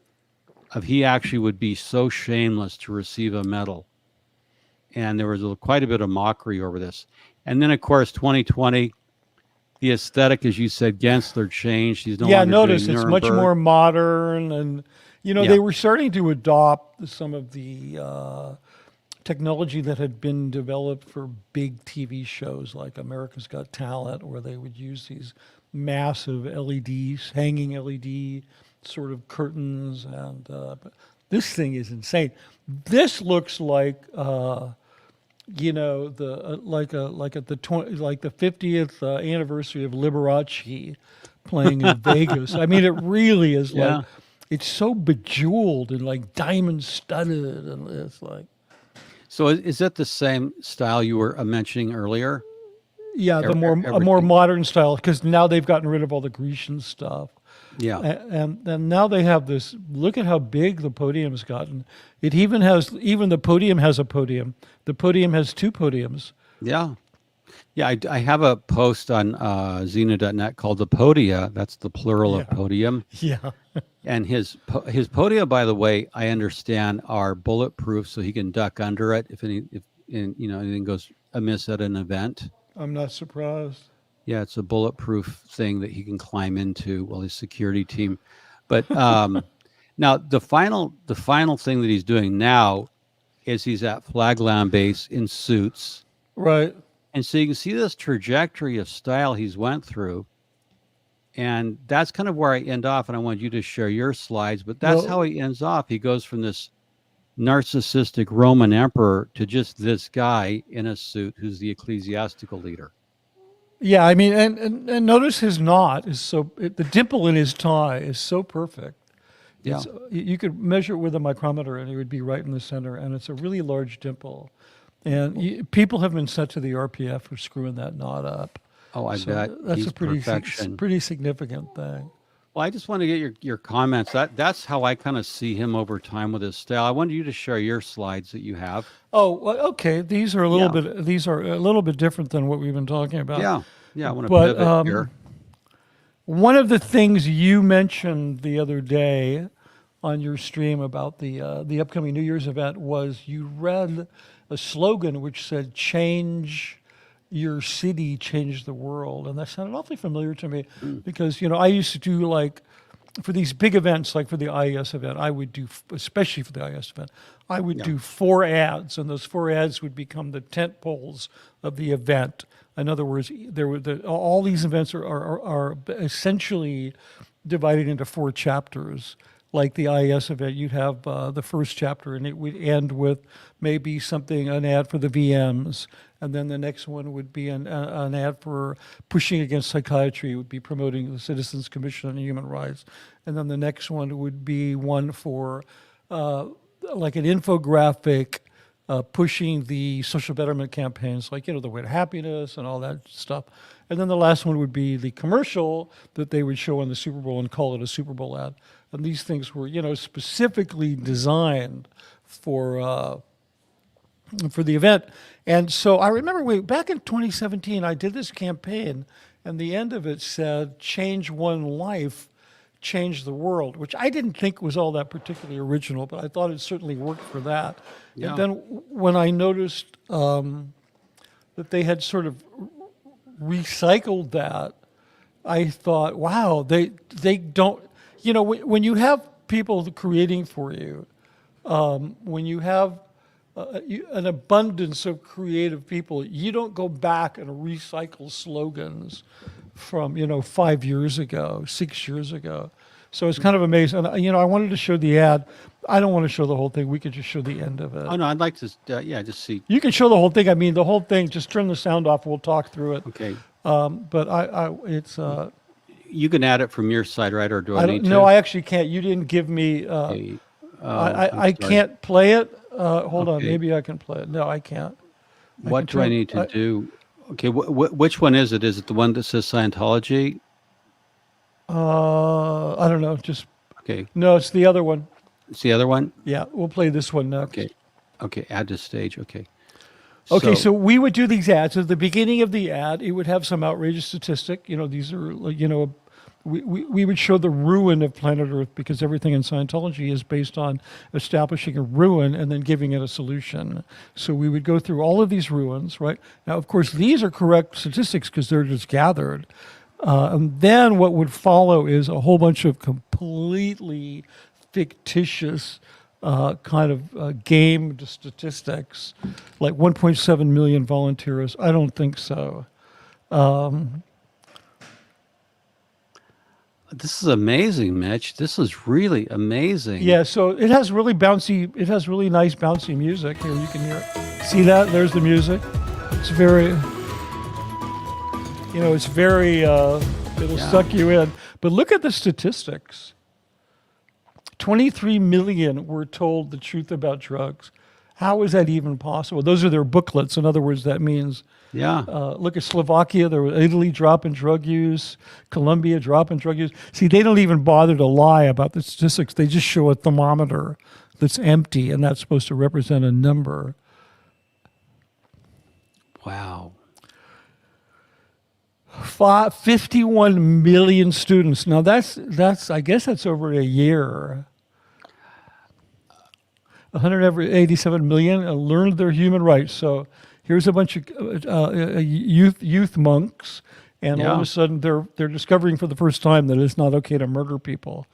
of he actually would be so shameless to receive a medal. And there was quite a bit of mockery over this. And then, of course, 2020, the aesthetic, as you said, Gensler changed. He's no longer notice doing it's Nuremberg. much more modern, and they were starting to adopt some of the technology that had been developed for big TV shows like America's Got Talent, where they would use these massive LEDs, hanging LED sort of curtains, and but this thing is insane. This looks like the like at the 50th anniversary of Liberace playing in Vegas. I mean, it really is like it's so bejeweled and like diamond studded, and it's like. So is that the same style you were mentioning earlier? Yeah, the more modern style, because now they've gotten rid of all the Grecian stuff. Yeah. And now they have this. Look at how big the podium's gotten. Even the podium has a podium. The podium has 2 podiums. Yeah. Yeah, I have a post on Xena.net called the Podia. That's the plural of podium. Yeah. And his podia, by the way, I understand are bulletproof, so he can duck under it if anything goes amiss at an event. I'm not surprised. Yeah, it's a bulletproof thing that he can climb into while his security team. But now the final thing that he's doing now is he's at Flagland Base in suits. Right. And so you can see this trajectory of style he's went through. And that's kind of where I end off. And I want you to share your slides, but that's how he ends off. He goes from this narcissistic Roman emperor to just this guy in a suit who's the ecclesiastical leader. Yeah, I mean, and notice his knot is the dimple in his tie is so perfect. Yeah. You could measure it with a micrometer and it would be right in the center, and it's a really large dimple. And people have been sent to the RPF for screwing that knot up. Oh, I bet. That's He's a pretty perfection. pretty significant thing. Well, I just want to get your comments. That's how I kind of see him over time with his style. I wanted you to share your slides that you have. Oh, well, okay. These are a little bit different than what we've been talking about. Yeah. I want to pivot here. One of the things you mentioned the other day on your stream about the upcoming New Year's event was you read a slogan which said, "Change your city, change the world," and that sounded awfully familiar to me because I used to do, like, for these big events, like for the IES event, I would do, especially for the IES event, I would do 4 ads, and those 4 ads would become the tent poles of the event. In other words, all these events are essentially divided into 4 chapters. Like the IES event, you'd have the first chapter, and it would end with maybe an ad for the VMs, and then the next one would be an ad for pushing against psychiatry. It would be promoting the Citizens Commission on Human Rights, and then the next one would be one for like an infographic pushing the social betterment campaigns, like the Way to Happiness and all that stuff. And then the last one would be the commercial that they would show on the Super Bowl and call it a Super Bowl ad. And these things were, specifically designed for the event. And so I remember back in 2017, I did this campaign, and the end of it said, "Change one life, change the world," which I didn't think was all that particularly original, but I thought it certainly worked for that. Yeah. And then when I noticed that they had sort of recycled that, I thought, wow, they don't, when you have people creating for you, when you have an abundance of creative people, you don't go back and recycle slogans from 5 years ago, 6 years ago. So it's kind of amazing. And, I wanted to show the ad. I don't want to show the whole thing. We could just show the end of it. Oh, no, I'd like to, just see. You can show the whole thing. I mean, the whole thing, just turn the sound off. We'll talk through it. Okay. But it's... you can add it from your side, right? Or do I need to? No, I actually can't. You didn't give me... Okay. I can't play it. Hold on. Maybe I can play it. No, I can't. What do I need to do? Okay, which one is it? Is it the one that says Scientology? I don't know. Just... Okay. No, it's the other one. It's the other one? Yeah, we'll play this one next. Okay, add to stage. Okay. Okay, so we would do these ads. At the beginning of the ad, it would have some outrageous statistic. These are, we would show the ruin of planet Earth, because everything in Scientology is based on establishing a ruin and then giving it a solution. So we would go through all of these ruins, right? Now, of course, these are correct statistics because they're just gathered. And then what would follow is a whole bunch of completely fictitious kind of gamed statistics, like 1.7 million volunteers. I don't think so. This is amazing, Mitch. This is really amazing. Yeah, so it has really nice bouncy music. Here, you can hear it. See that? There's the music. It's very, it'll suck you in. But look at the statistics. 23 million were told the truth about drugs. How is that even possible? Those are their booklets. In other words, that means Yeah. look at Slovakia, there was Italy drop in drug use, Colombia drop in drug use. See, they don't even bother to lie about the statistics. They just show a thermometer that's empty, and that's supposed to represent a number. Wow. 51 million students. Now that's I guess that's over a year. 187 million learned their human rights. So here's a bunch of youth monks, and all of Yeah. a sudden they're discovering for the first time that it's not okay to murder people.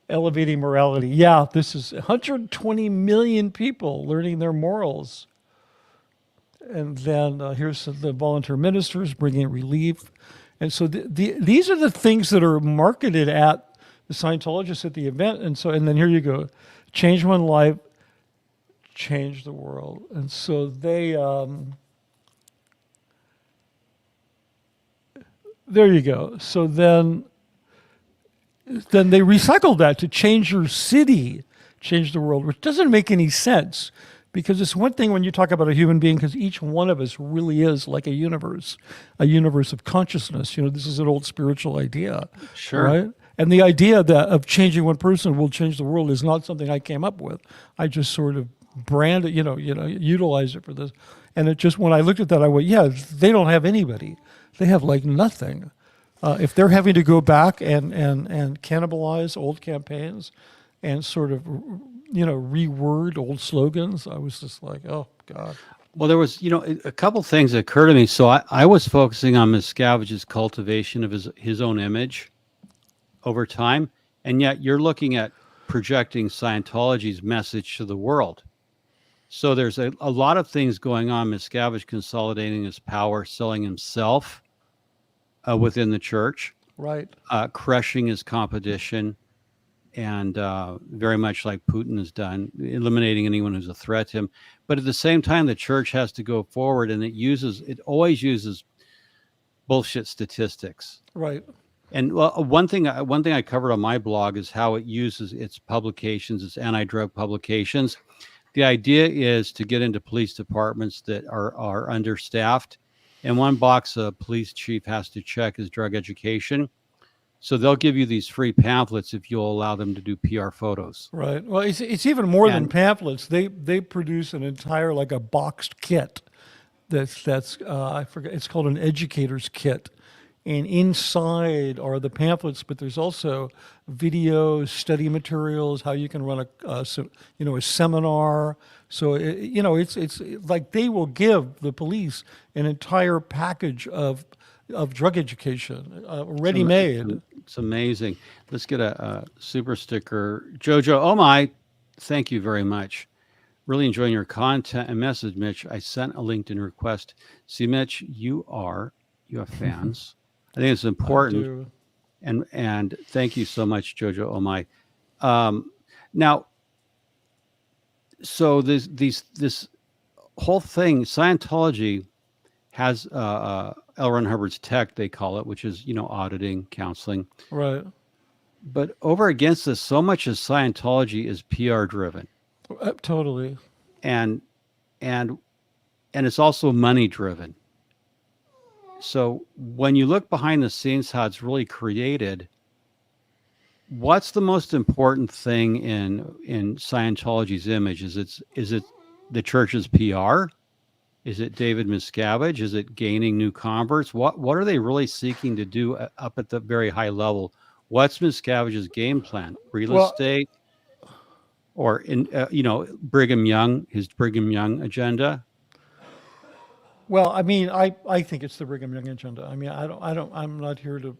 Elevating morality. Yeah, this is 120 million people learning their morals. And then here's the volunteer ministers bringing relief. And so these are the things that are marketed at the Scientologists at the event. And then here you go. Change one life, change the world. And so they, there you go. So then they recycled that to change your city, change the world, which doesn't make any sense. Because it's one thing when you talk about a human being, because each one of us really is like a universe of consciousness. You know, this is an old spiritual idea, Sure. right? And the idea that of changing one person will change the world is not something I came up with. I just sort of branded, utilize it for this. And it just, when I looked at that, I went, yeah, they don't have anybody. They have like nothing. If they're having to go back and cannibalize old campaigns and sort of reword old slogans, I was just like, oh God. Well, there was, a couple things that occurred to me. So I was focusing on Miscavige's cultivation of his own image over time, and yet you're looking at projecting Scientology's message to the world. So there's a lot of things going on. Miscavige consolidating his power, selling himself within the church, Right. Crushing his competition, and very much like Putin has done, eliminating anyone who's a threat to him. But at the same time, the church has to go forward, and it always uses bullshit statistics. Right. And one thing I covered on my blog is how it uses its publications, its anti-drug publications. The idea is to get into police departments that are understaffed, and one box a police chief has to check is drug education. So they'll give you these free pamphlets if you'll allow them to do PR photos. Right. Well, it's even more than pamphlets. They produce an entire, like a boxed kit. That's I forget. It's called an educator's kit, and inside are the pamphlets. But there's also videos, study materials, how you can run a seminar. So it's like they will give the police an entire package of drug education, ready-made. It's amazing. Let's get a super sticker. Jojo, oh my, thank you very much. Really enjoying your content and message, Mitch. I sent a LinkedIn request. See, Mitch, you have fans. I think it's important. And thank you so much, Jojo, oh my. Now, so this whole thing, Scientology has L. Ron Hubbard's tech, they call it, which is, auditing, counseling. Right. But over against this, so much of Scientology is PR driven. Totally. And it's also money driven. So when you look behind the scenes, how it's really created, what's the most important thing in Scientology's image? Is it the church's PR? Is it David Miscavige? Is it gaining new converts? What are they really seeking to do up at the very high level? What's Miscavige's game plan? Real estate, or Brigham Young, his Brigham Young agenda? Well, I mean, I think it's the Brigham Young agenda. I mean, I'm not here to,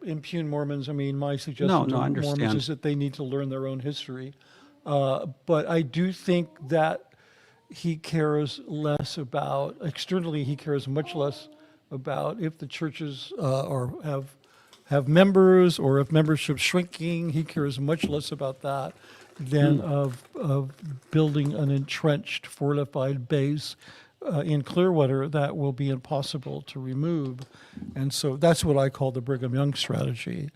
impugn Mormons. I mean, my suggestion to Mormons is that they need to learn their own history. But I do think that he cares less about, externally, he cares much less about if the churches have members or if membership's shrinking. He cares much less about that than of building an entrenched, fortified base in Clearwater that will be impossible to remove. And so that's what I call the Brigham Young strategy.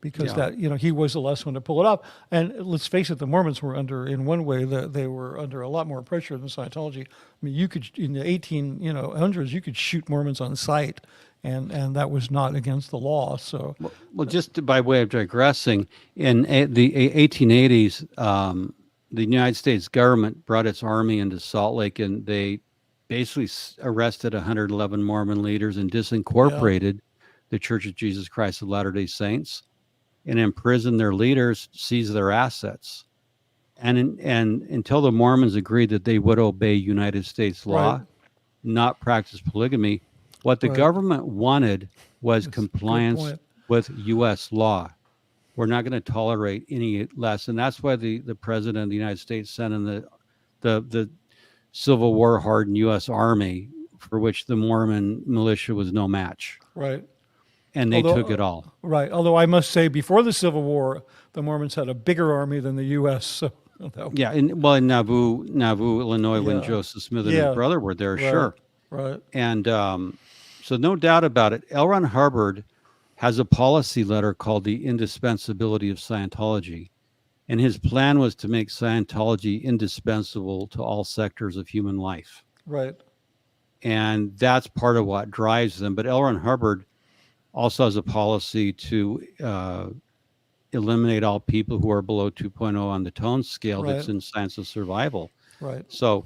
because Yeah. that, he was the last one to pull it off. And let's face it, the Mormons were under, in one way, they were under a lot more pressure than Scientology. I mean, you could, in the 1800s, you could shoot Mormons on sight, and that was not against the law. So, Well, just by way of digressing, in the 1880s, the United States government brought its army into Salt Lake, and they basically arrested 111 Mormon leaders and disincorporated the Church of Jesus Christ of Latter-day Saints, and imprisoned their leaders, seized their assets. And until the Mormons agreed that they would obey United States law, Right. not practice polygamy, what the Right. government wanted was That's a good compliance point. with U.S. law. We're not going to tolerate any less. And that's why the president of the United States sent in the Civil War hardened U.S. Army, for which the Mormon militia was no match. right. And they Although- took it all. Right. Although I must say, before the Civil War, the Mormons had a bigger army than the U.S. So, Yeah. In Nauvoo, Illinois, when Yeah. Joseph Smith and Yeah. his brother were there, Right. sure. Right. And so no doubt about it, L. Ron Hubbard has a policy letter called The Indispensability of Scientology. And his plan was to make Scientology indispensable to all sectors of human life. Right. And that's part of what drives them. But L. Ron Hubbard also has a policy to eliminate all people who are below 2.0 on the tone scale that's Right. in Science of Survival. Right. So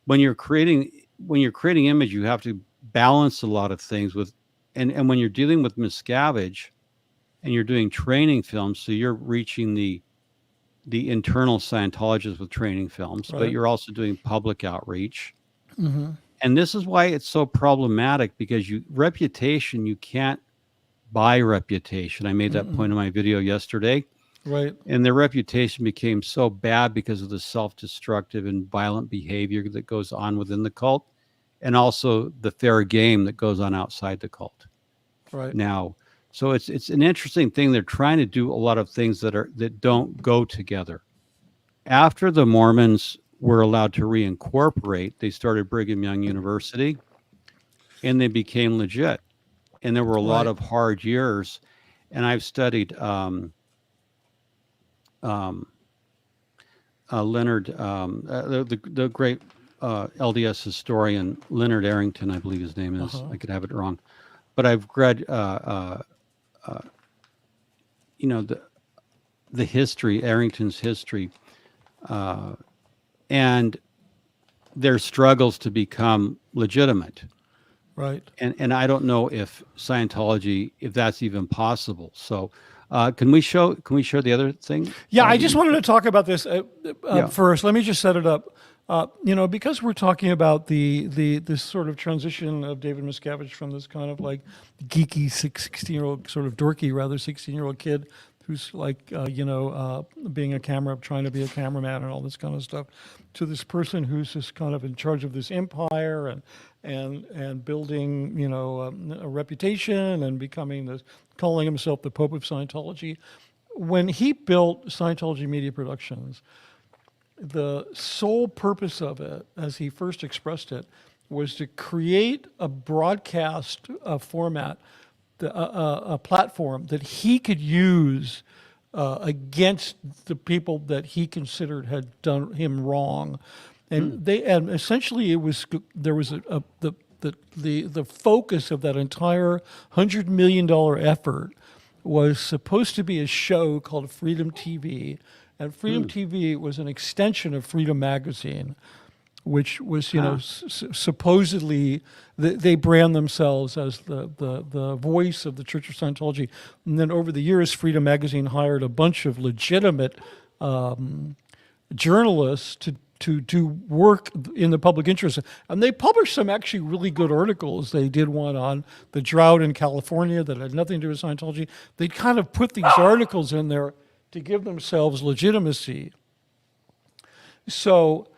when you're creating image, you have to balance a lot of things with, and when you're dealing with Miscavige and you're doing training films, so you're reaching the internal Scientologists with training films, but Right. you're also doing public outreach. Mm-hmm. And this is why it's so problematic, because reputation, you can't buy reputation. I made that point in my video yesterday. Right. And their reputation became so bad because of the self-destructive and violent behavior that goes on within the cult, and also the fair game that goes on outside the cult Right. now. So it's an interesting thing. They're trying to do a lot of things that don't go together. After the Mormons were allowed to reincorporate, they started Brigham Young University, and they became legit. And there were a lot Right. of hard years. And I've studied Leonard, the great LDS historian Leonard Arrington, I believe his name is. I could have it wrong, but I've read, the history, Arrington's history, and their struggles to become legitimate. Right. And I don't know if Scientology, if that's even possible. So can we show the other thing? Yeah, I just wanted to talk about this Yeah. first. Let me just set it up. Because we're talking about this sort of transition of David Miscavige from this kind of like geeky 16-year-old, sort of dorky, rather 16-year-old kid who's like, being trying to be a cameraman and all this kind of stuff, to this person who's just kind of in charge of this empire and building, a reputation and calling himself the Pope of Scientology. When he built Scientology Media Productions, the sole purpose of it, as he first expressed it, was to create a broadcast format, a platform that he could use against the people that he considered had done him wrong, and essentially there was the focus of that entire $100 million effort was supposed to be a show called Freedom TV. And Freedom TV was an extension of Freedom Magazine, which was, supposedly they brand themselves as the voice of the Church of Scientology. And then over the years, Freedom Magazine hired a bunch of legitimate journalists to do work in the public interest. And they published some actually really good articles. They did one on the drought in California that had nothing to do with Scientology. They kind of put these articles in there to give themselves legitimacy. So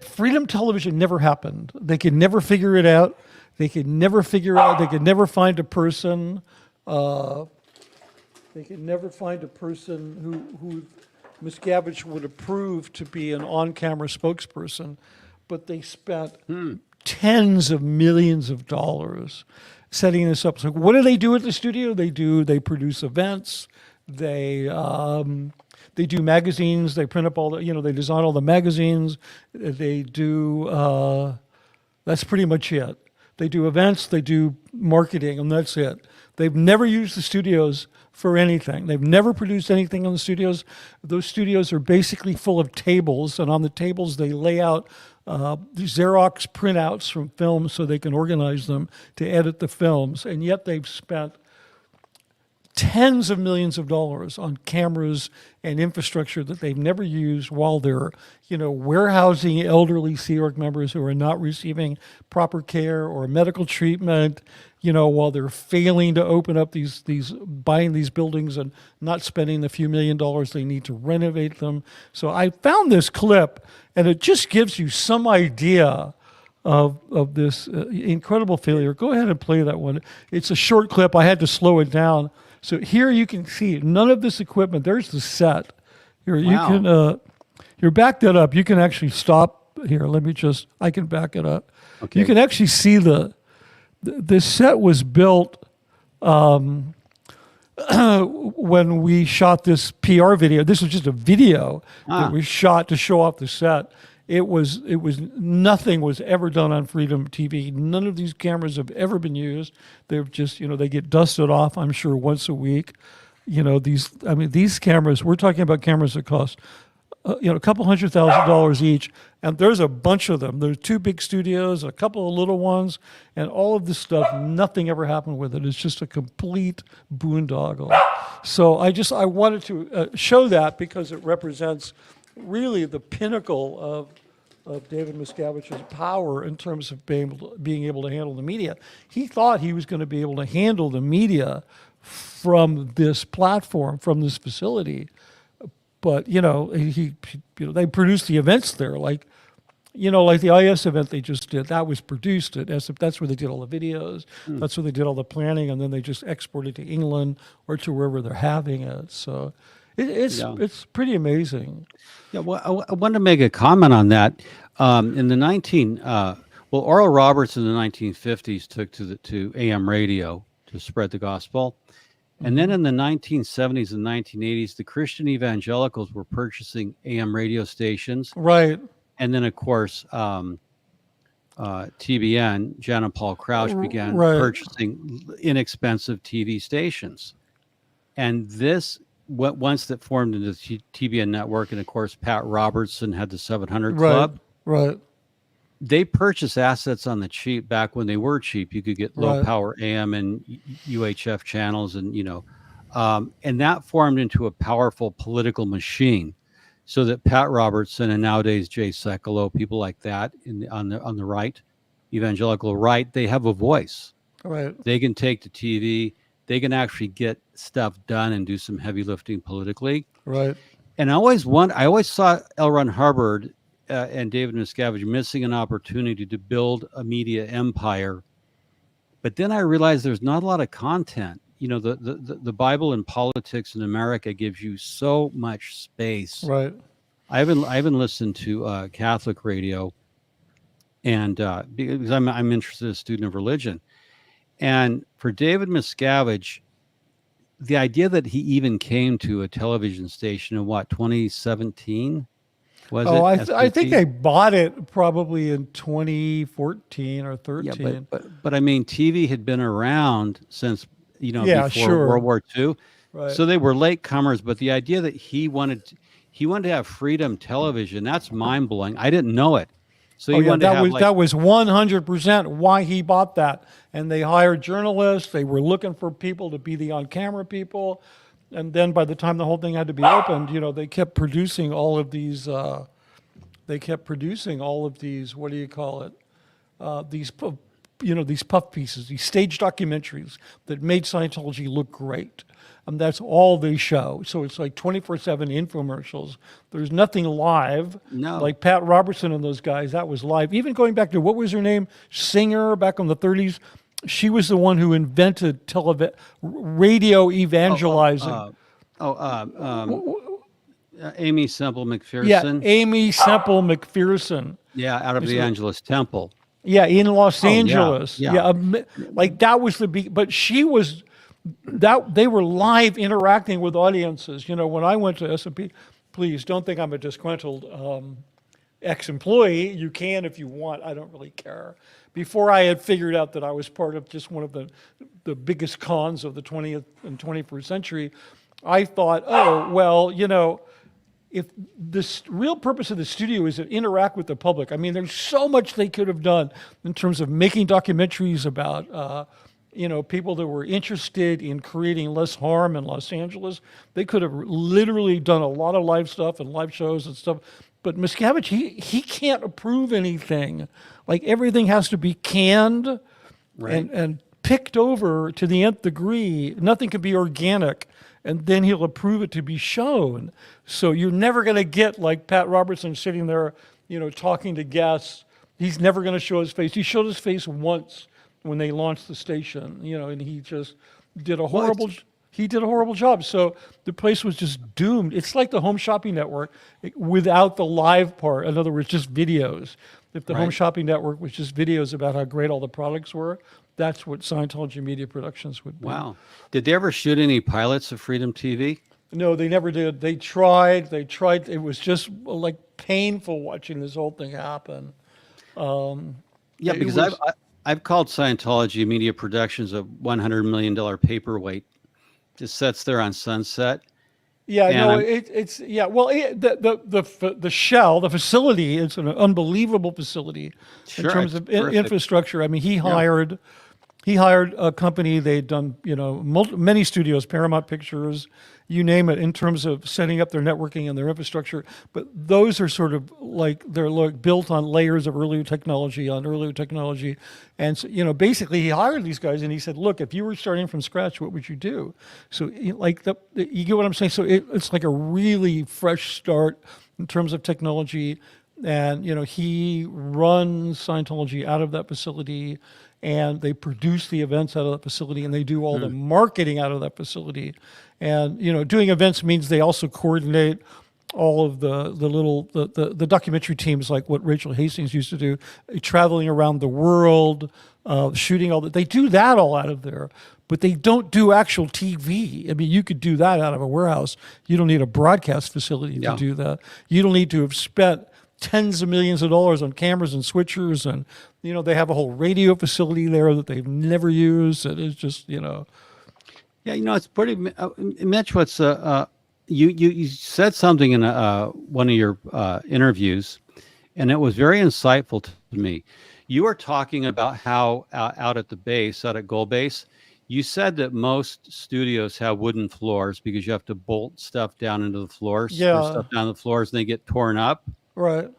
Freedom Television never happened. They could never figure it out. They could never find a person. They could never find a person who Miscavige would approve to be an on-camera spokesperson. But they spent tens of millions of dollars. setting this up. So what do they do at the studio? They produce events. They do magazines. They print up all the, they design all the magazines. They do, that's pretty much it. They do events, they do marketing, and that's it. They've never used the studios for anything. They've never produced anything in the studios. Those studios are basically full of tables, and on the tables they lay out Xerox printouts from films so they can organize them to edit the films, and yet they've spent tens of millions of dollars on cameras and infrastructure that they've never used while they're, warehousing elderly Sea Org members who are not receiving proper care or medical treatment, while they're failing to open up buying these buildings and not spending the few $1,000,000 they need to renovate them. So I found this clip, and it just gives you some idea of this incredible failure. Go ahead and play that one. It's a short clip. I had to slow it down. So here you can see none of this equipment. There's the set. Here you can here back that up. You can actually stop here. I can back it up. Okay. You can actually see this set was built when we shot this PR video. This was just a video that we shot to show off the set. It was nothing was ever done on Freedom TV. None of these cameras have ever been used. They've just, they get dusted off, I'm sure, once a week. These cameras, we're talking about cameras that cost, a couple $100,000 each. And there's a bunch of them. There's 2 big studios, a couple of little ones, and all of this stuff, nothing ever happened with it. It's just a complete boondoggle. So I wanted to show that because it represents really the pinnacle of David Miscavige's power in terms of being able to handle the media. He thought he was going to be able to handle the media from this platform, from this facility, but they produced the events there, like the IS event they just did. That was produced at SF. That's where they did all the videos. That's where they did all the planning, and then they just exported to England or to wherever they're having it. So it's pretty amazing. Yeah, well, I wanted to make a comment on that. In the Oral Roberts in the 1950s took to AM radio to spread the gospel. And then in the 1970s and 1980s, the Christian evangelicals were purchasing AM radio stations. Right. And then, of course, TBN, Jan and Paul Crouch, began purchasing inexpensive TV stations. And once that formed into the TBN network, and of course, Pat Robertson had the 700 Club. Right. They purchased assets on the cheap back when they were cheap. You could get low power AM and UHF channels, and and that formed into a powerful political machine. So that Pat Robertson and nowadays Jay Sekulow, people like that on the right, evangelical right, they have a voice. Right. They can take to TV. They can actually get stuff done and do some heavy lifting politically. Right. And I always saw L. Ron Hubbard and David Miscavige missing an opportunity to build a media empire. But then I realized there's not a lot of content. The Bible and politics in America gives you so much space. Right. I haven't listened to Catholic radio, and because I'm interested as a student of religion. And for David Miscavige, the idea that he even came to a television station in 2017 was it? I think they bought it probably in 2014 or 13. Yeah, but I mean, TV had been around since before World War II, right. So they were latecomers. But the idea that he wanted to have freedom television, that's mind blowing. I didn't know it. So that was 100% why he bought that. And they hired journalists. They were looking for people to be the on-camera people. And then by the time the whole thing had to be opened, they kept producing all of these. What do you call it? These puff pieces, these stage documentaries that made Scientology look great. And that's all they show. So it's like 24/7 infomercials. There's nothing live. No. Like Pat Robertson and those guys, that was live. Even going back to, what was her name? Singer back in the 30s. She was the one who invented radio evangelizing. Amy Semple McPherson. Yeah, Amy Semple McPherson. Yeah, out of the Angeles Temple. Yeah, in Los Oh, yeah, Angeles. yeah. Yeah, like that was the big. But she was that they were live interacting with audiences. You know, when I went to S&P, please don't think I'm a disgruntled ex-employee. You can if you want. I don't really care. Before I had figured out that I was part of just one of the biggest cons of the 20th and 21st century, I thought, oh well, you know, if the real purpose of the studio is to interact with the public, I mean, there's so much they could have done in terms of making documentaries about, you know, people that were interested in creating less harm in Los Angeles. They could have literally done a lot of live stuff and live shows and stuff. But Miscavige, he can't approve anything. Like everything has to be canned and picked over to the nth degree. Nothing can be organic. And then he'll approve it to be shown. So you're never going to get like Pat Robertson sitting there, you know, talking to guests. He's never going to show his face. He showed his face once when they launched the station, you know, and he just did a horrible. He did a horrible job. So the place was just doomed. It's like the Home Shopping Network without the live part. In other words, just videos. If the Home Shopping Network was just videos about how great all the products were, that's what Scientology Media Productions would be. Wow. Did they ever shoot any pilots of Freedom TV? No, they never did. They tried. It was just like painful watching this whole thing happen. Yeah, because I've called Scientology Media Productions a $100 million paperweight. Just sits there on Sunset. Yeah, no, it's yeah. Well, the shell, the facility, it's an unbelievable facility in terms of infrastructure. I mean, he hired a company. They'd done, you know, many studios, Paramount Pictures, you name it, in terms of setting up their networking and their infrastructure. But those are sort of like they're built on layers of earlier technology, and so, you know, basically he hired these guys and he said, look, if you were starting from scratch, what would you do? So like you get what I'm saying. So it's like a really fresh start in terms of technology, and you know, he runs Scientology out of that facility. And they produce the events out of that facility, and they do all the marketing out of that facility. And you know, doing events means they also coordinate all of the documentary teams, like what Rachel Hastings used to do, traveling around the world, shooting all that. They do that all out of there, but they don't do actual TV. I mean, you could do that out of a warehouse. You don't need a broadcast facility to do that. You don't need to have spent tens of millions of dollars on cameras and switchers, and you know, they have a whole radio facility there that they've never used. And it's just, you know, yeah, you know, it's pretty. Mitch, what's you said something in one of your interviews, and it was very insightful to me. You were talking about how out at the base, out at Gold Base, you said that most studios have wooden floors because you have to bolt stuff down into the floors, stuff down the floors, and they get torn up. Right.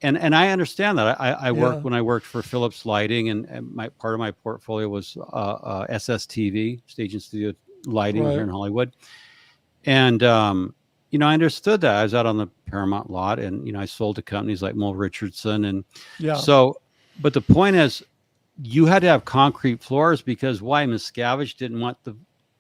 And I understand that. I worked when I worked for Philips Lighting, and part of my portfolio was SSTV, Stage and Studio Lighting here in Hollywood. And you know, I understood that. I was out on the Paramount lot, and you know, I sold to companies like Mo Richardson, and so. But the point is, you had to have concrete floors because why? Miscavige didn't want the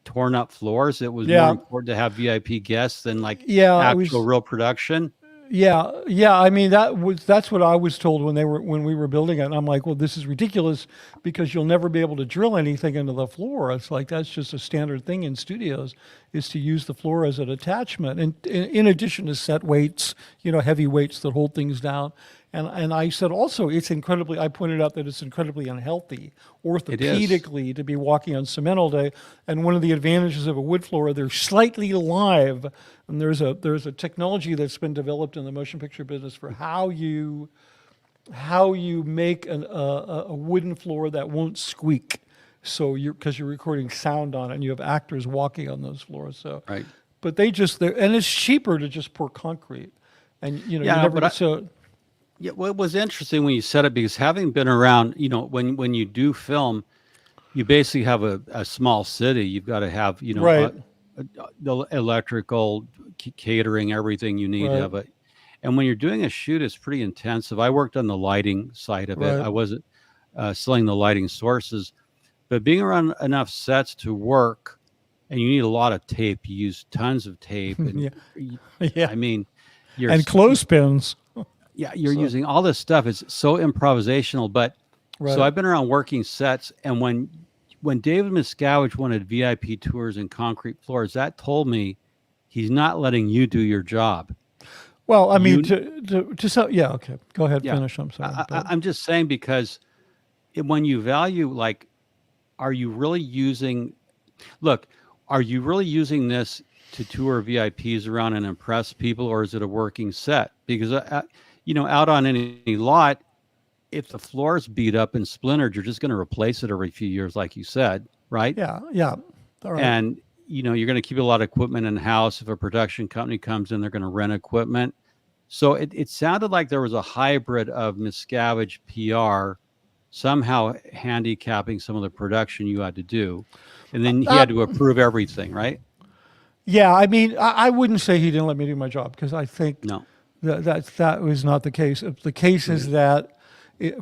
torn up floors. It was more important to have VIP guests than like actual real production. Yeah. I mean, that's what I was told when we were building it. And I'm like, well, this is ridiculous because you'll never be able to drill anything into the floor. It's like that's just a standard thing in studios, is to use the floor as an attachment, and in addition to set weights, you know, heavy weights that hold things down. And I said also, I pointed out that it's incredibly unhealthy orthopedically to be walking on cement all day. And one of the advantages of a wood floor, they're slightly live. And there's a technology that's been developed in the motion picture business for how you make a wooden floor that won't squeak. So because you're recording sound on it, and you have actors walking on those floors. So, but and it's cheaper to just pour concrete. And you know, Yeah, well, it was interesting when you said it, because having been around, you know, when you do film, you basically have a small city. You've got to have, you know, the electrical, catering, everything you need to have it. And when you're doing a shoot, it's pretty intensive. I worked on the lighting side of it. I wasn't selling the lighting sources, but being around enough sets to work, and you need a lot of tape. You use tons of tape. And I mean, and clothespins. Yeah, you're using all this stuff. It's so improvisational, but So I've been around working sets, and when David Miscavige wanted VIP tours and concrete floors, that told me he's not letting you do your job. Well, I mean, yeah, okay. Go ahead, finish. I'm sorry. I'm just saying, because when you value, like, are you really using this to tour VIPs around and impress people, or is it a working set? Because, out on any lot, if the floor's beat up and splintered, you're just going to replace it every few years, like you said, right? Yeah. All right. And, you're going to keep a lot of equipment in house. If a production company comes in, they're going to rent equipment. So it sounded like there was a hybrid of Miscavige PR somehow handicapping some of the production you had to do. And then he had to approve everything, right? Yeah, I mean, I wouldn't say he didn't let me do my job, because I think that was not the case. The case is that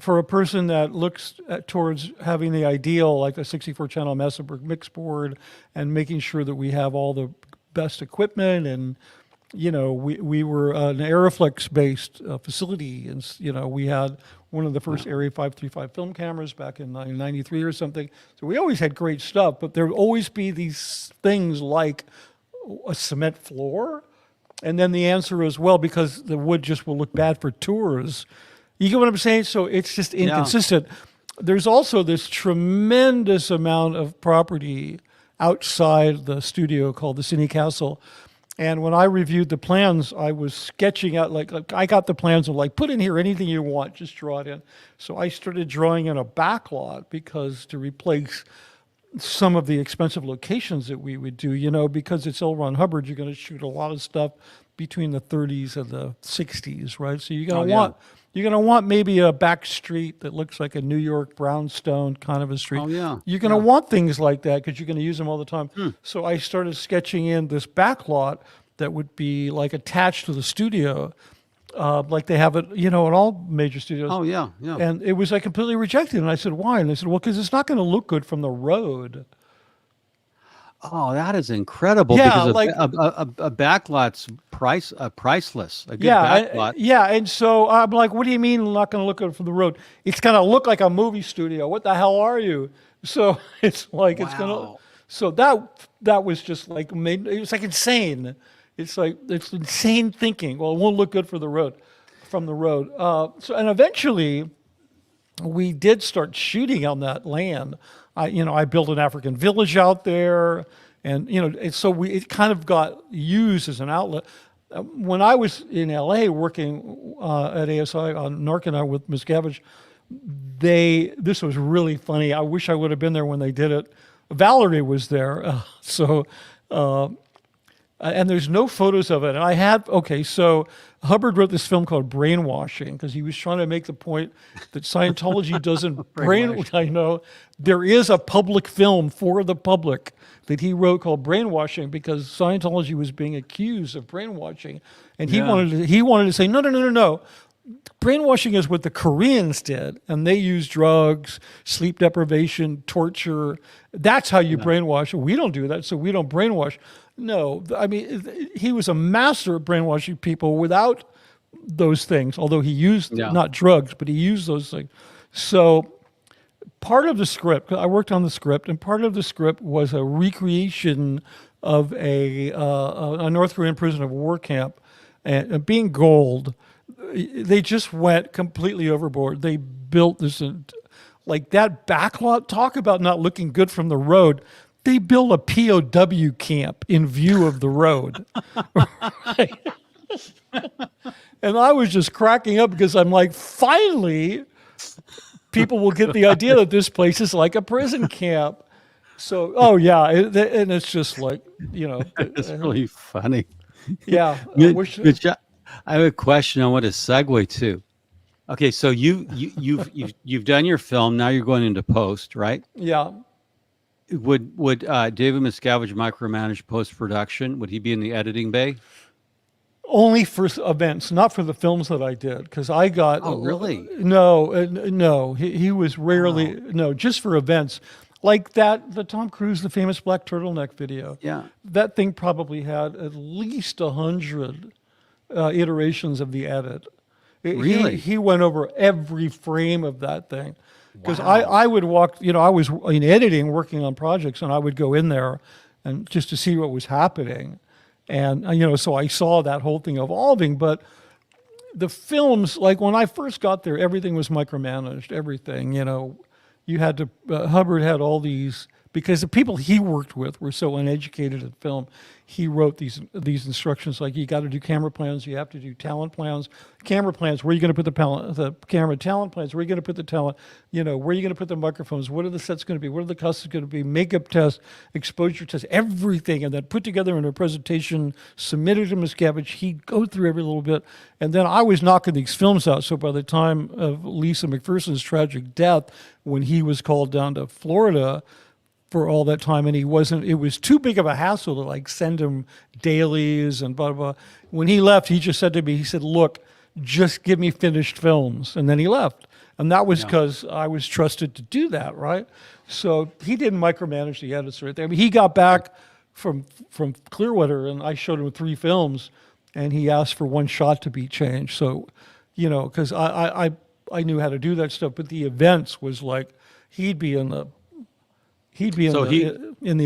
for a person that looks towards having the ideal, like a 64-channel Messenberg mix board, and making sure that we have all the best equipment, and we were an Aeroflex-based facility, and we had one of the first Area 535 film cameras back in 1993 or something. So we always had great stuff, but there would always be these things like a cement floor, and then the answer is, well, because the wood just will look bad for tours. You get what I'm saying? So it's just inconsistent. Yeah. There's also this tremendous amount of property outside the studio called the Cine Castle. And when I reviewed the plans, I was sketching out, like I got the plans of, like, put in here anything you want, just draw it in. So I started drawing in a backlot, because to replace some of the expensive locations that we would do, because it's L. Ron Hubbard, you're going to shoot a lot of stuff between the 30s and the 60s, right? So you're going to want maybe a back street that looks like a New York brownstone kind of a street. You're going to want things like that, because you're going to use them all the time. So I started sketching in this backlot that would be like attached to the studio, like they have it, in all major studios. And it was like completely rejected. And I said, why? And they said, well, because it's not going to look good from the road. Oh, that is incredible! Yeah, because like a backlot's priceless. A good backlot. And so I'm like, what do you mean not going to look good from the road? It's going to look like a movie studio. What the hell are you? So it's like it's going to. So that was just like it was like insane. It's like it's insane thinking. Well, it won't look good for the road, from the road. So and eventually, we did start shooting on that land. I built an African village out there, and it kind of got used as an outlet. When I was in LA working at ASI on Narconon with Miscavige, this was really funny. I wish I would have been there when they did it. Valerie was there, and there's no photos of it. And so Hubbard wrote this film called Brainwashing, because he was trying to make the point that Scientology doesn't brainwash. I know. There is a public film for the public that he wrote called Brainwashing, because Scientology was being accused of brainwashing. And he wanted to say, no. Brainwashing is what the Koreans did, and they used drugs, sleep deprivation, torture. That's how you brainwash. We don't do that, so we don't brainwash. No, I mean, he was a master of brainwashing people without those things, although he used not drugs, but he used those things. So part of the script, I worked on the script, and part of the script was a recreation of a North Korean prisoner of war camp, and being gold. They just went completely overboard. They built this, like that backlot, talk about not looking good from the road. They built a POW camp in view of the road. Right? And I was just cracking up, because I'm like, finally, people will get the idea that this place is like a prison camp. So, and it's just like, It's really funny. Yeah. Mitch, I have a question I want to segue to. Okay, so you've done your film. Now you're going into post, right? Yeah. Would David Miscavige micromanage post-production? Would he be in the editing bay? Only for events, not for the films that I did, because I got. Oh, really? No. He was rarely. No, just for events, like the Tom Cruise, the famous black turtleneck video. Yeah, that thing probably had at least 100 iterations of the edit. Really? He went over every frame of that thing. Because Wow. I would walk, I was in editing, working on projects, and I would go in there and just to see what was happening. And, so I saw that whole thing evolving. But the films, like when I first got there, everything was micromanaged, everything, you had to, Hubbard had all these, because the people he worked with were so uneducated at film, he wrote these instructions like you got to do camera plans, you have to do talent plans. Camera plans, where are you going to put the camera? Talent plans, where are you going to put the talent? Where are you going to put the microphones? What are the sets going to be? What are the costumes going to be? Makeup tests, exposure tests, everything, and then put together in a presentation, submitted to Miscavige. He'd go through every little bit, and then I was knocking these films out. So by the time of Lisa McPherson's tragic death, when he was called down to Florida for all that time, and it was too big of a hassle to like send him dailies and blah, blah, blah. When he left, he just said to me, he said, look, just give me finished films. And then he left. And that was because I was trusted to do that, right? So he didn't micromanage the edits or anything. I mean, he got back from Clearwater, and I showed him 3 films, and he asked for one shot to be changed. So, because I knew how to do that stuff, but the events was like, he'd be in the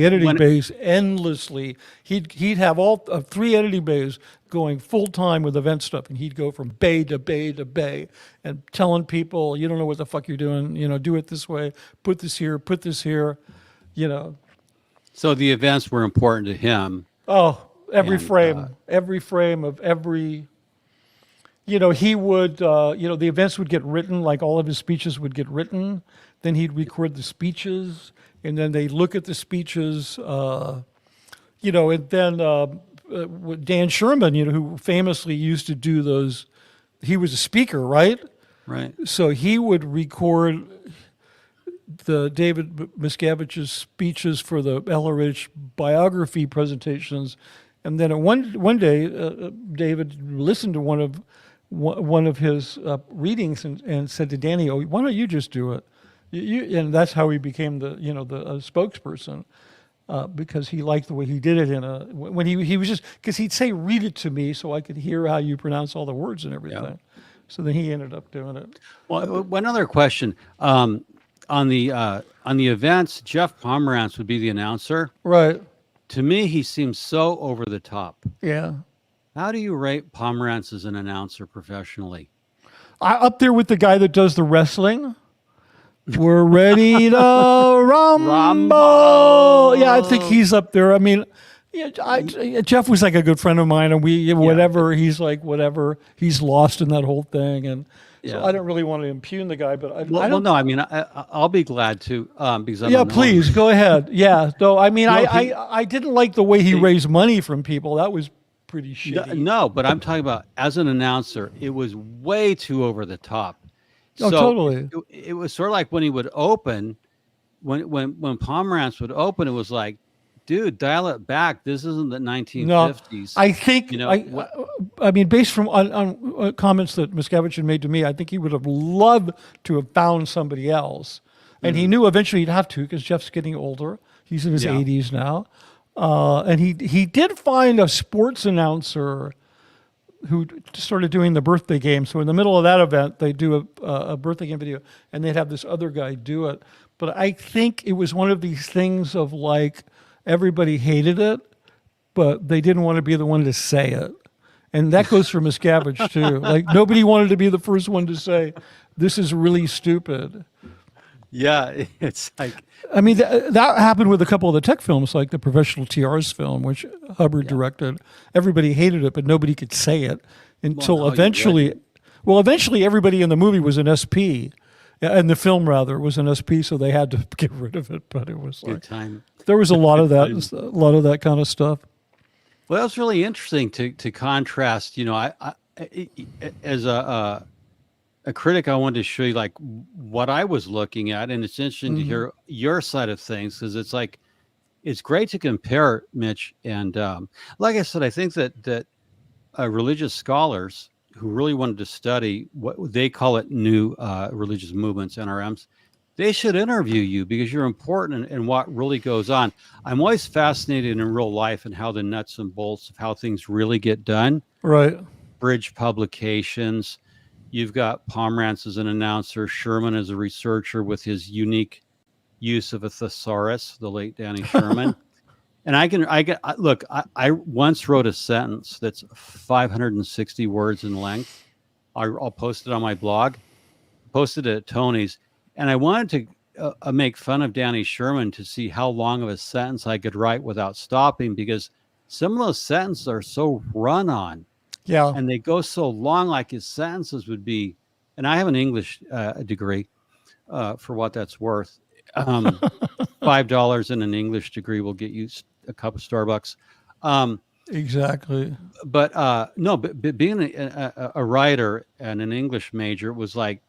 editing bays endlessly. He'd have all 3 editing bays going full time with event stuff, and he'd go from bay to bay to bay and telling people, you don't know what the fuck you're doing, do it this way, put this here, So the events were important to him. Oh, every frame of every, he would, the events would get written, like all of his speeches would get written. Then he'd record the speeches, and then they'd look at the speeches, and then Dan Sherman, who famously used to do those, he was a speaker, right? Right. So he would record the David Miscavige's speeches for the Elleridge biography presentations, and then one day, David listened to one of his readings and said to Danny, "Oh, why don't you just do it?" And that's how he became the spokesperson, because he liked the way he did it when he was just, because he'd say, "Read it to me," so I could hear how you pronounce all the words and everything. Yeah. So then he ended up doing it. Well, one other question on the events, Jeff Pomerantz would be the announcer. Right. To me, he seems so over the top. Yeah. How do you rate Pomerantz as an announcer professionally? Up there with the guy that does the wrestling. We're ready to rumble. Yeah, I think he's up there. I mean, Jeff was like a good friend of mine, and he's like, whatever, he's lost in that whole thing. And so I don't really want to impugn the guy, but I don't. I mean, I'll be glad to, because I'm please go ahead. Yeah, though, I mean, I didn't like the way he raised money from people. That was pretty shitty. No, but I'm talking about as an announcer, it was way too over the top. Oh, so totally. It was sort of like when he would open, when Pomerantz would open, it was like, dude, dial it back. This isn't the 1950s. No, I think, I mean, based from on comments that Miscavige had made to me, I think he would have loved to have found somebody else. And he knew eventually he'd have to, because Jeff's getting older. He's in his 80s now. And he did find a sports announcer who started doing the birthday game. So in the middle of that event, they do a birthday game video, and they'd have this other guy do it. But I think it was one of these things of like, everybody hated it, but they didn't want to be the one to say it. And that goes for Miscavige too. Like, nobody wanted to be the first one to say, this is really stupid. Yeah, it's like, I mean, that happened with a couple of the tech films, like the Professional TRs film, which Hubbard directed. Everybody hated it, but nobody could say it until eventually everybody in the movie was an SP, and the film rather was an SP, so they had to get rid of it. But it was like, there was a lot of that kind of stuff. Well, it's really interesting to contrast. I as a critic, I wanted to show you like what I was looking at, and it's interesting to hear your side of things, because it's like, it's great to compare, Mitch. And like I said, I think that religious scholars who really wanted to study what they call it new religious movements, NRMs, they should interview you, because you're important in what really goes on. I'm always fascinated in real life and how the nuts and bolts of how things really get done. Right. Bridge publications. You've got Pomerantz as an announcer, Sherman as a researcher with his unique use of a thesaurus, the late Danny Sherman. And I once wrote a sentence that's 560 words in length. I'll post it on my blog, posted it at Tony's. And I wanted to make fun of Danny Sherman to see how long of a sentence I could write without stopping, because some of those sentences are so run on. Yeah. And they go so long, like his sentences would be. And I have an English degree, for what that's worth. $5 in an English degree will get you a cup of Starbucks. Exactly. But no, but being a writer and an English major was like,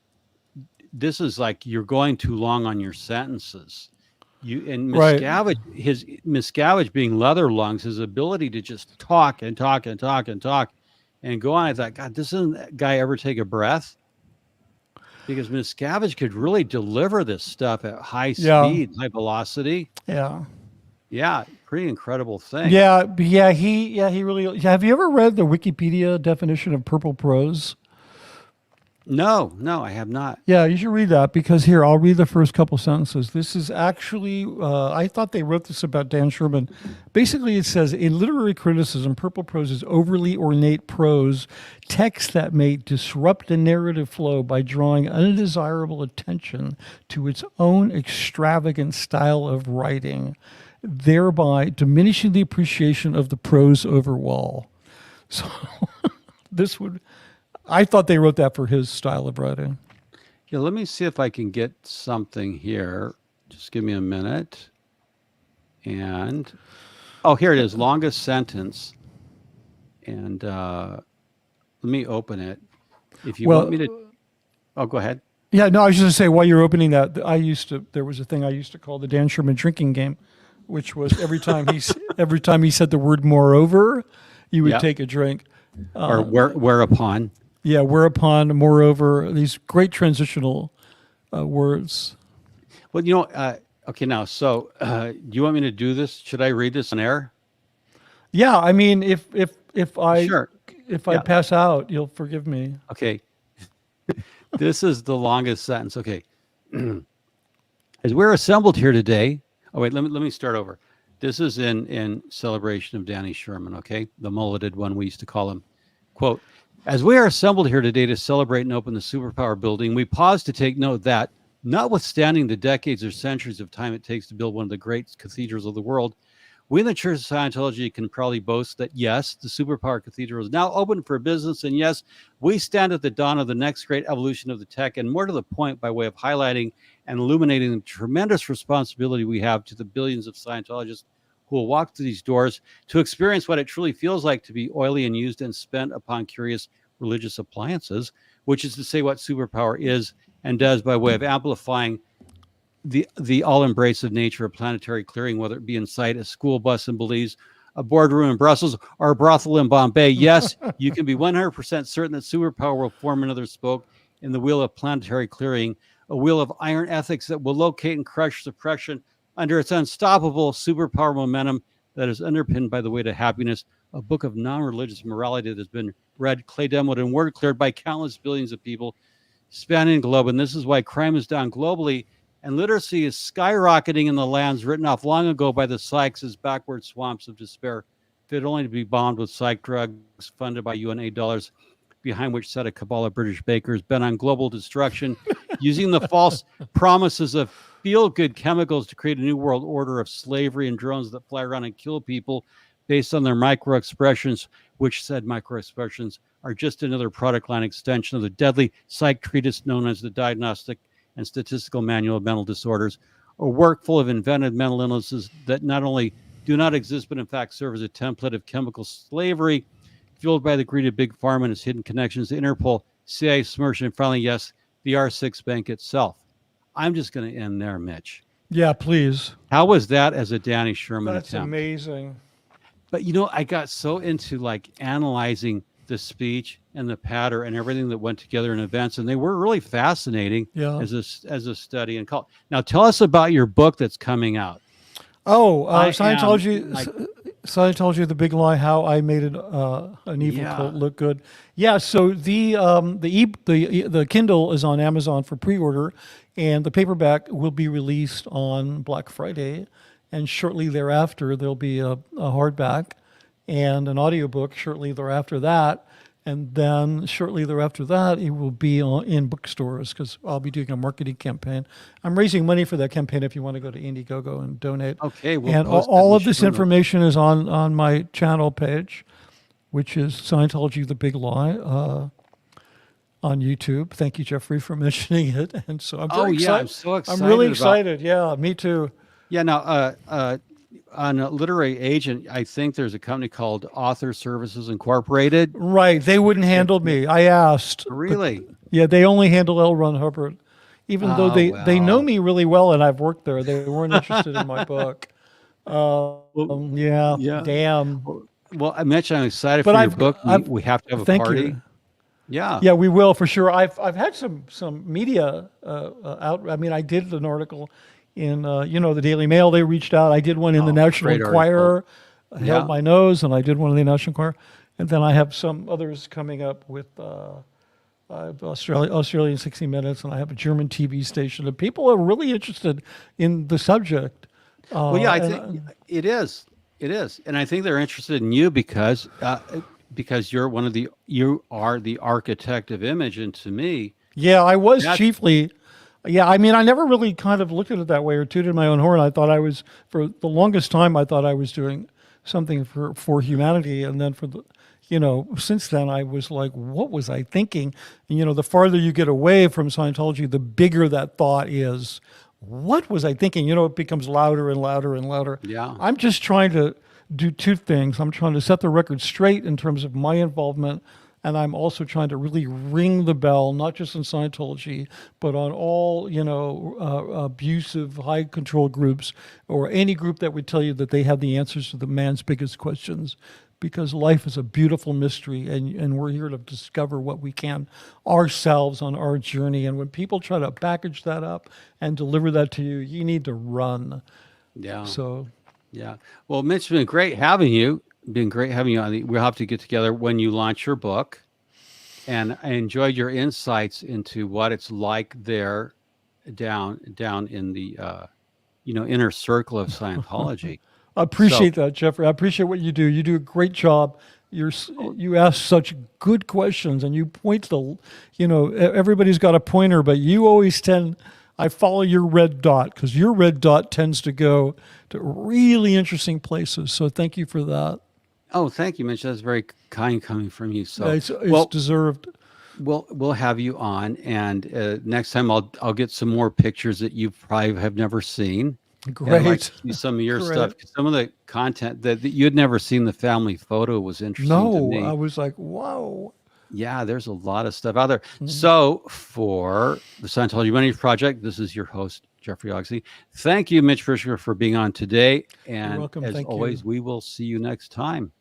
this is like you're going too long on your sentences. Miscavige being leather lungs, his ability to just talk and talk and talk and talk and go on. I thought, God, doesn't that guy ever take a breath? Because Miscavige could really deliver this stuff at high speed, high velocity. Yeah. Yeah, pretty incredible thing. He really. Have you ever read the Wikipedia definition of purple prose? No, I have not. Yeah, you should read that, because here, I'll read the first couple sentences. This is actually, I thought they wrote this about Dan Sherman. Basically, it says, in literary criticism, purple prose is overly ornate prose, text that may disrupt the narrative flow by drawing undesirable attention to its own extravagant style of writing, thereby diminishing the appreciation of the prose overall. So I thought they wrote that for his style of writing. Yeah, let me see if I can get something here. Just give me a minute. And, here it is, longest sentence. And let me open it. If you want me to... Oh, go ahead. Yeah, no, I was just going to say, while you're opening that, there was a thing I used to call the Dan Sherman drinking game, which was every time he said the word moreover, you would take a drink. Or whereupon. Yeah, whereupon, moreover, these great transitional words. Well, okay, now, so do you want me to do this? Should I read this on air? Yeah, I mean, if I pass out, you'll forgive me. Okay. This is the longest sentence. Okay. As we're assembled here today. Oh, wait, let me start over. This is in celebration of Danny Sherman, okay? The mulleted one, we used to call him. Quote, as we are assembled here today to celebrate and open the superpower building, we pause to take note that, notwithstanding the decades or centuries of time it takes to build one of the great cathedrals of the world, we in the Church of Scientology can proudly boast that, yes, the superpower cathedral is now open for business, and yes, we stand at the dawn of the next great evolution of the tech, and more to the point, by way of highlighting and illuminating the tremendous responsibility we have to the billions of Scientologists who will walk through these doors to experience what it truly feels like to be oily and used and spent upon curious religious appliances, which is to say what superpower is and does by way of amplifying the all-embracive nature of planetary clearing, whether it be inside a school bus in Belize, a boardroom in Brussels, or a brothel in Bombay. Yes, you can be 100% certain that superpower will form another spoke in the wheel of planetary clearing, a wheel of iron ethics that will locate and crush suppression under its unstoppable superpower momentum that is underpinned by the way to happiness, a book of non-religious morality that has been read, clay demoed, and word cleared by countless billions of people spanning the globe. And this is why crime is down globally and literacy is skyrocketing in the lands written off long ago by the psychs as backward swamps of despair, fit only to be bombed with psych drugs funded by UNA dollars, behind which sat a cabal of British bakers bent on global destruction, using the false promises of feel-good chemicals to create a new world order of slavery and drones that fly around and kill people based on their micro-expressions, which said micro-expressions are just another product line extension of the deadly psych treatise known as the Diagnostic and Statistical Manual of Mental Disorders, a work full of invented mental illnesses that not only do not exist, but in fact serve as a template of chemical slavery, fueled by the greed of Big Pharma and its hidden connections to Interpol, CIA, SMERSH, and finally, yes, the R6 Bank itself. I'm just going to end there, Mitch. Yeah, please. How was that as a Danny Sherman That's attempt? amazing. But, I got so into like analyzing the speech and the pattern and everything that went together in events, and they were really fascinating as a study and call. Now, tell us about your book that's coming out. Scientology. Scientology, the big lie: how I made an evil cult look good. Yeah. So the Kindle is on Amazon for pre-order, and the paperback will be released on Black Friday, and shortly thereafter there'll be a hardback and an audiobook shortly thereafter that. And then shortly thereafter that, it will be in bookstores because I'll be doing a marketing campaign. I'm raising money for that campaign if you want to go to Indiegogo and donate. Okay. And all of this information is on my channel page, which is Scientology, the Big Lie, on YouTube. Thank you, Jeffrey, for mentioning it. And so I'm very excited. I'm so excited. I'm really excited. Yeah, me too. Yeah. Now, on a literary agent, I think there's a company called Author Services Incorporated. Right. They wouldn't handle me. I asked. Really? Yeah, they only handle L. Ron Hubbard. Even though they know me really well and I've worked there, they weren't interested in my book. Damn. Well, Mitch, I'm excited for your book. We have to have a party. You. Yeah. Yeah, we will for sure. I've had some media out. I mean, I did an article in the Daily Mail. They reached out. I did one in the National Enquirer. I held my nose, and I did one in the National Enquirer. And then I have some others coming up with Australian 60 Minutes, and I have a German TV station. And people are really interested in the subject. I think it is. It is, and I think they're interested in you because you are the architect of image, and to me, I was chiefly. Yeah, I mean, I never really kind of looked at it that way or tooted my own horn. I thought I was, for the longest time, I thought I was doing something for humanity. And then since then, I was like, what was I thinking? And, the farther you get away from Scientology, the bigger that thought is. What was I thinking? It becomes louder and louder and louder. Yeah. I'm just trying to do two things. I'm trying to set the record straight in terms of my involvement. And I'm also trying to really ring the bell, not just in Scientology, but on all, abusive, high control groups or any group that would tell you that they have the answers to the man's biggest questions. Because life is a beautiful mystery, and we're here to discover what we can ourselves on our journey. And when people try to package that up and deliver that to you, you need to run. Yeah. So. Yeah. Well, Mitch, it's been great having you. Been great having you on. We'll have to get together when you launch your book, and I enjoyed your insights into what it's like there down in the inner circle of Scientology. I appreciate that, Jeffrey. I appreciate what you do. You do a great job. You ask such good questions, and you point to everybody's got a pointer, but you always I follow your red dot because your red dot tends to go to really interesting places. So thank you for that. Oh, thank you, Mitch. That's very kind coming from you. So it's deserved. We'll have you on, and next time I'll get some more pictures that you probably have never seen. Great. I'd like to see some of your stuff. Some of the content that you had never seen, the family photo, was interesting to me. I was like, wow. Yeah, there's a lot of stuff out there. Mm-hmm. So for the Scientology Humanity Project, this is your host, Jeffrey Augustine. Thank you, Mitch Brisker, for being on today. And You're welcome. as always, we will see you next time.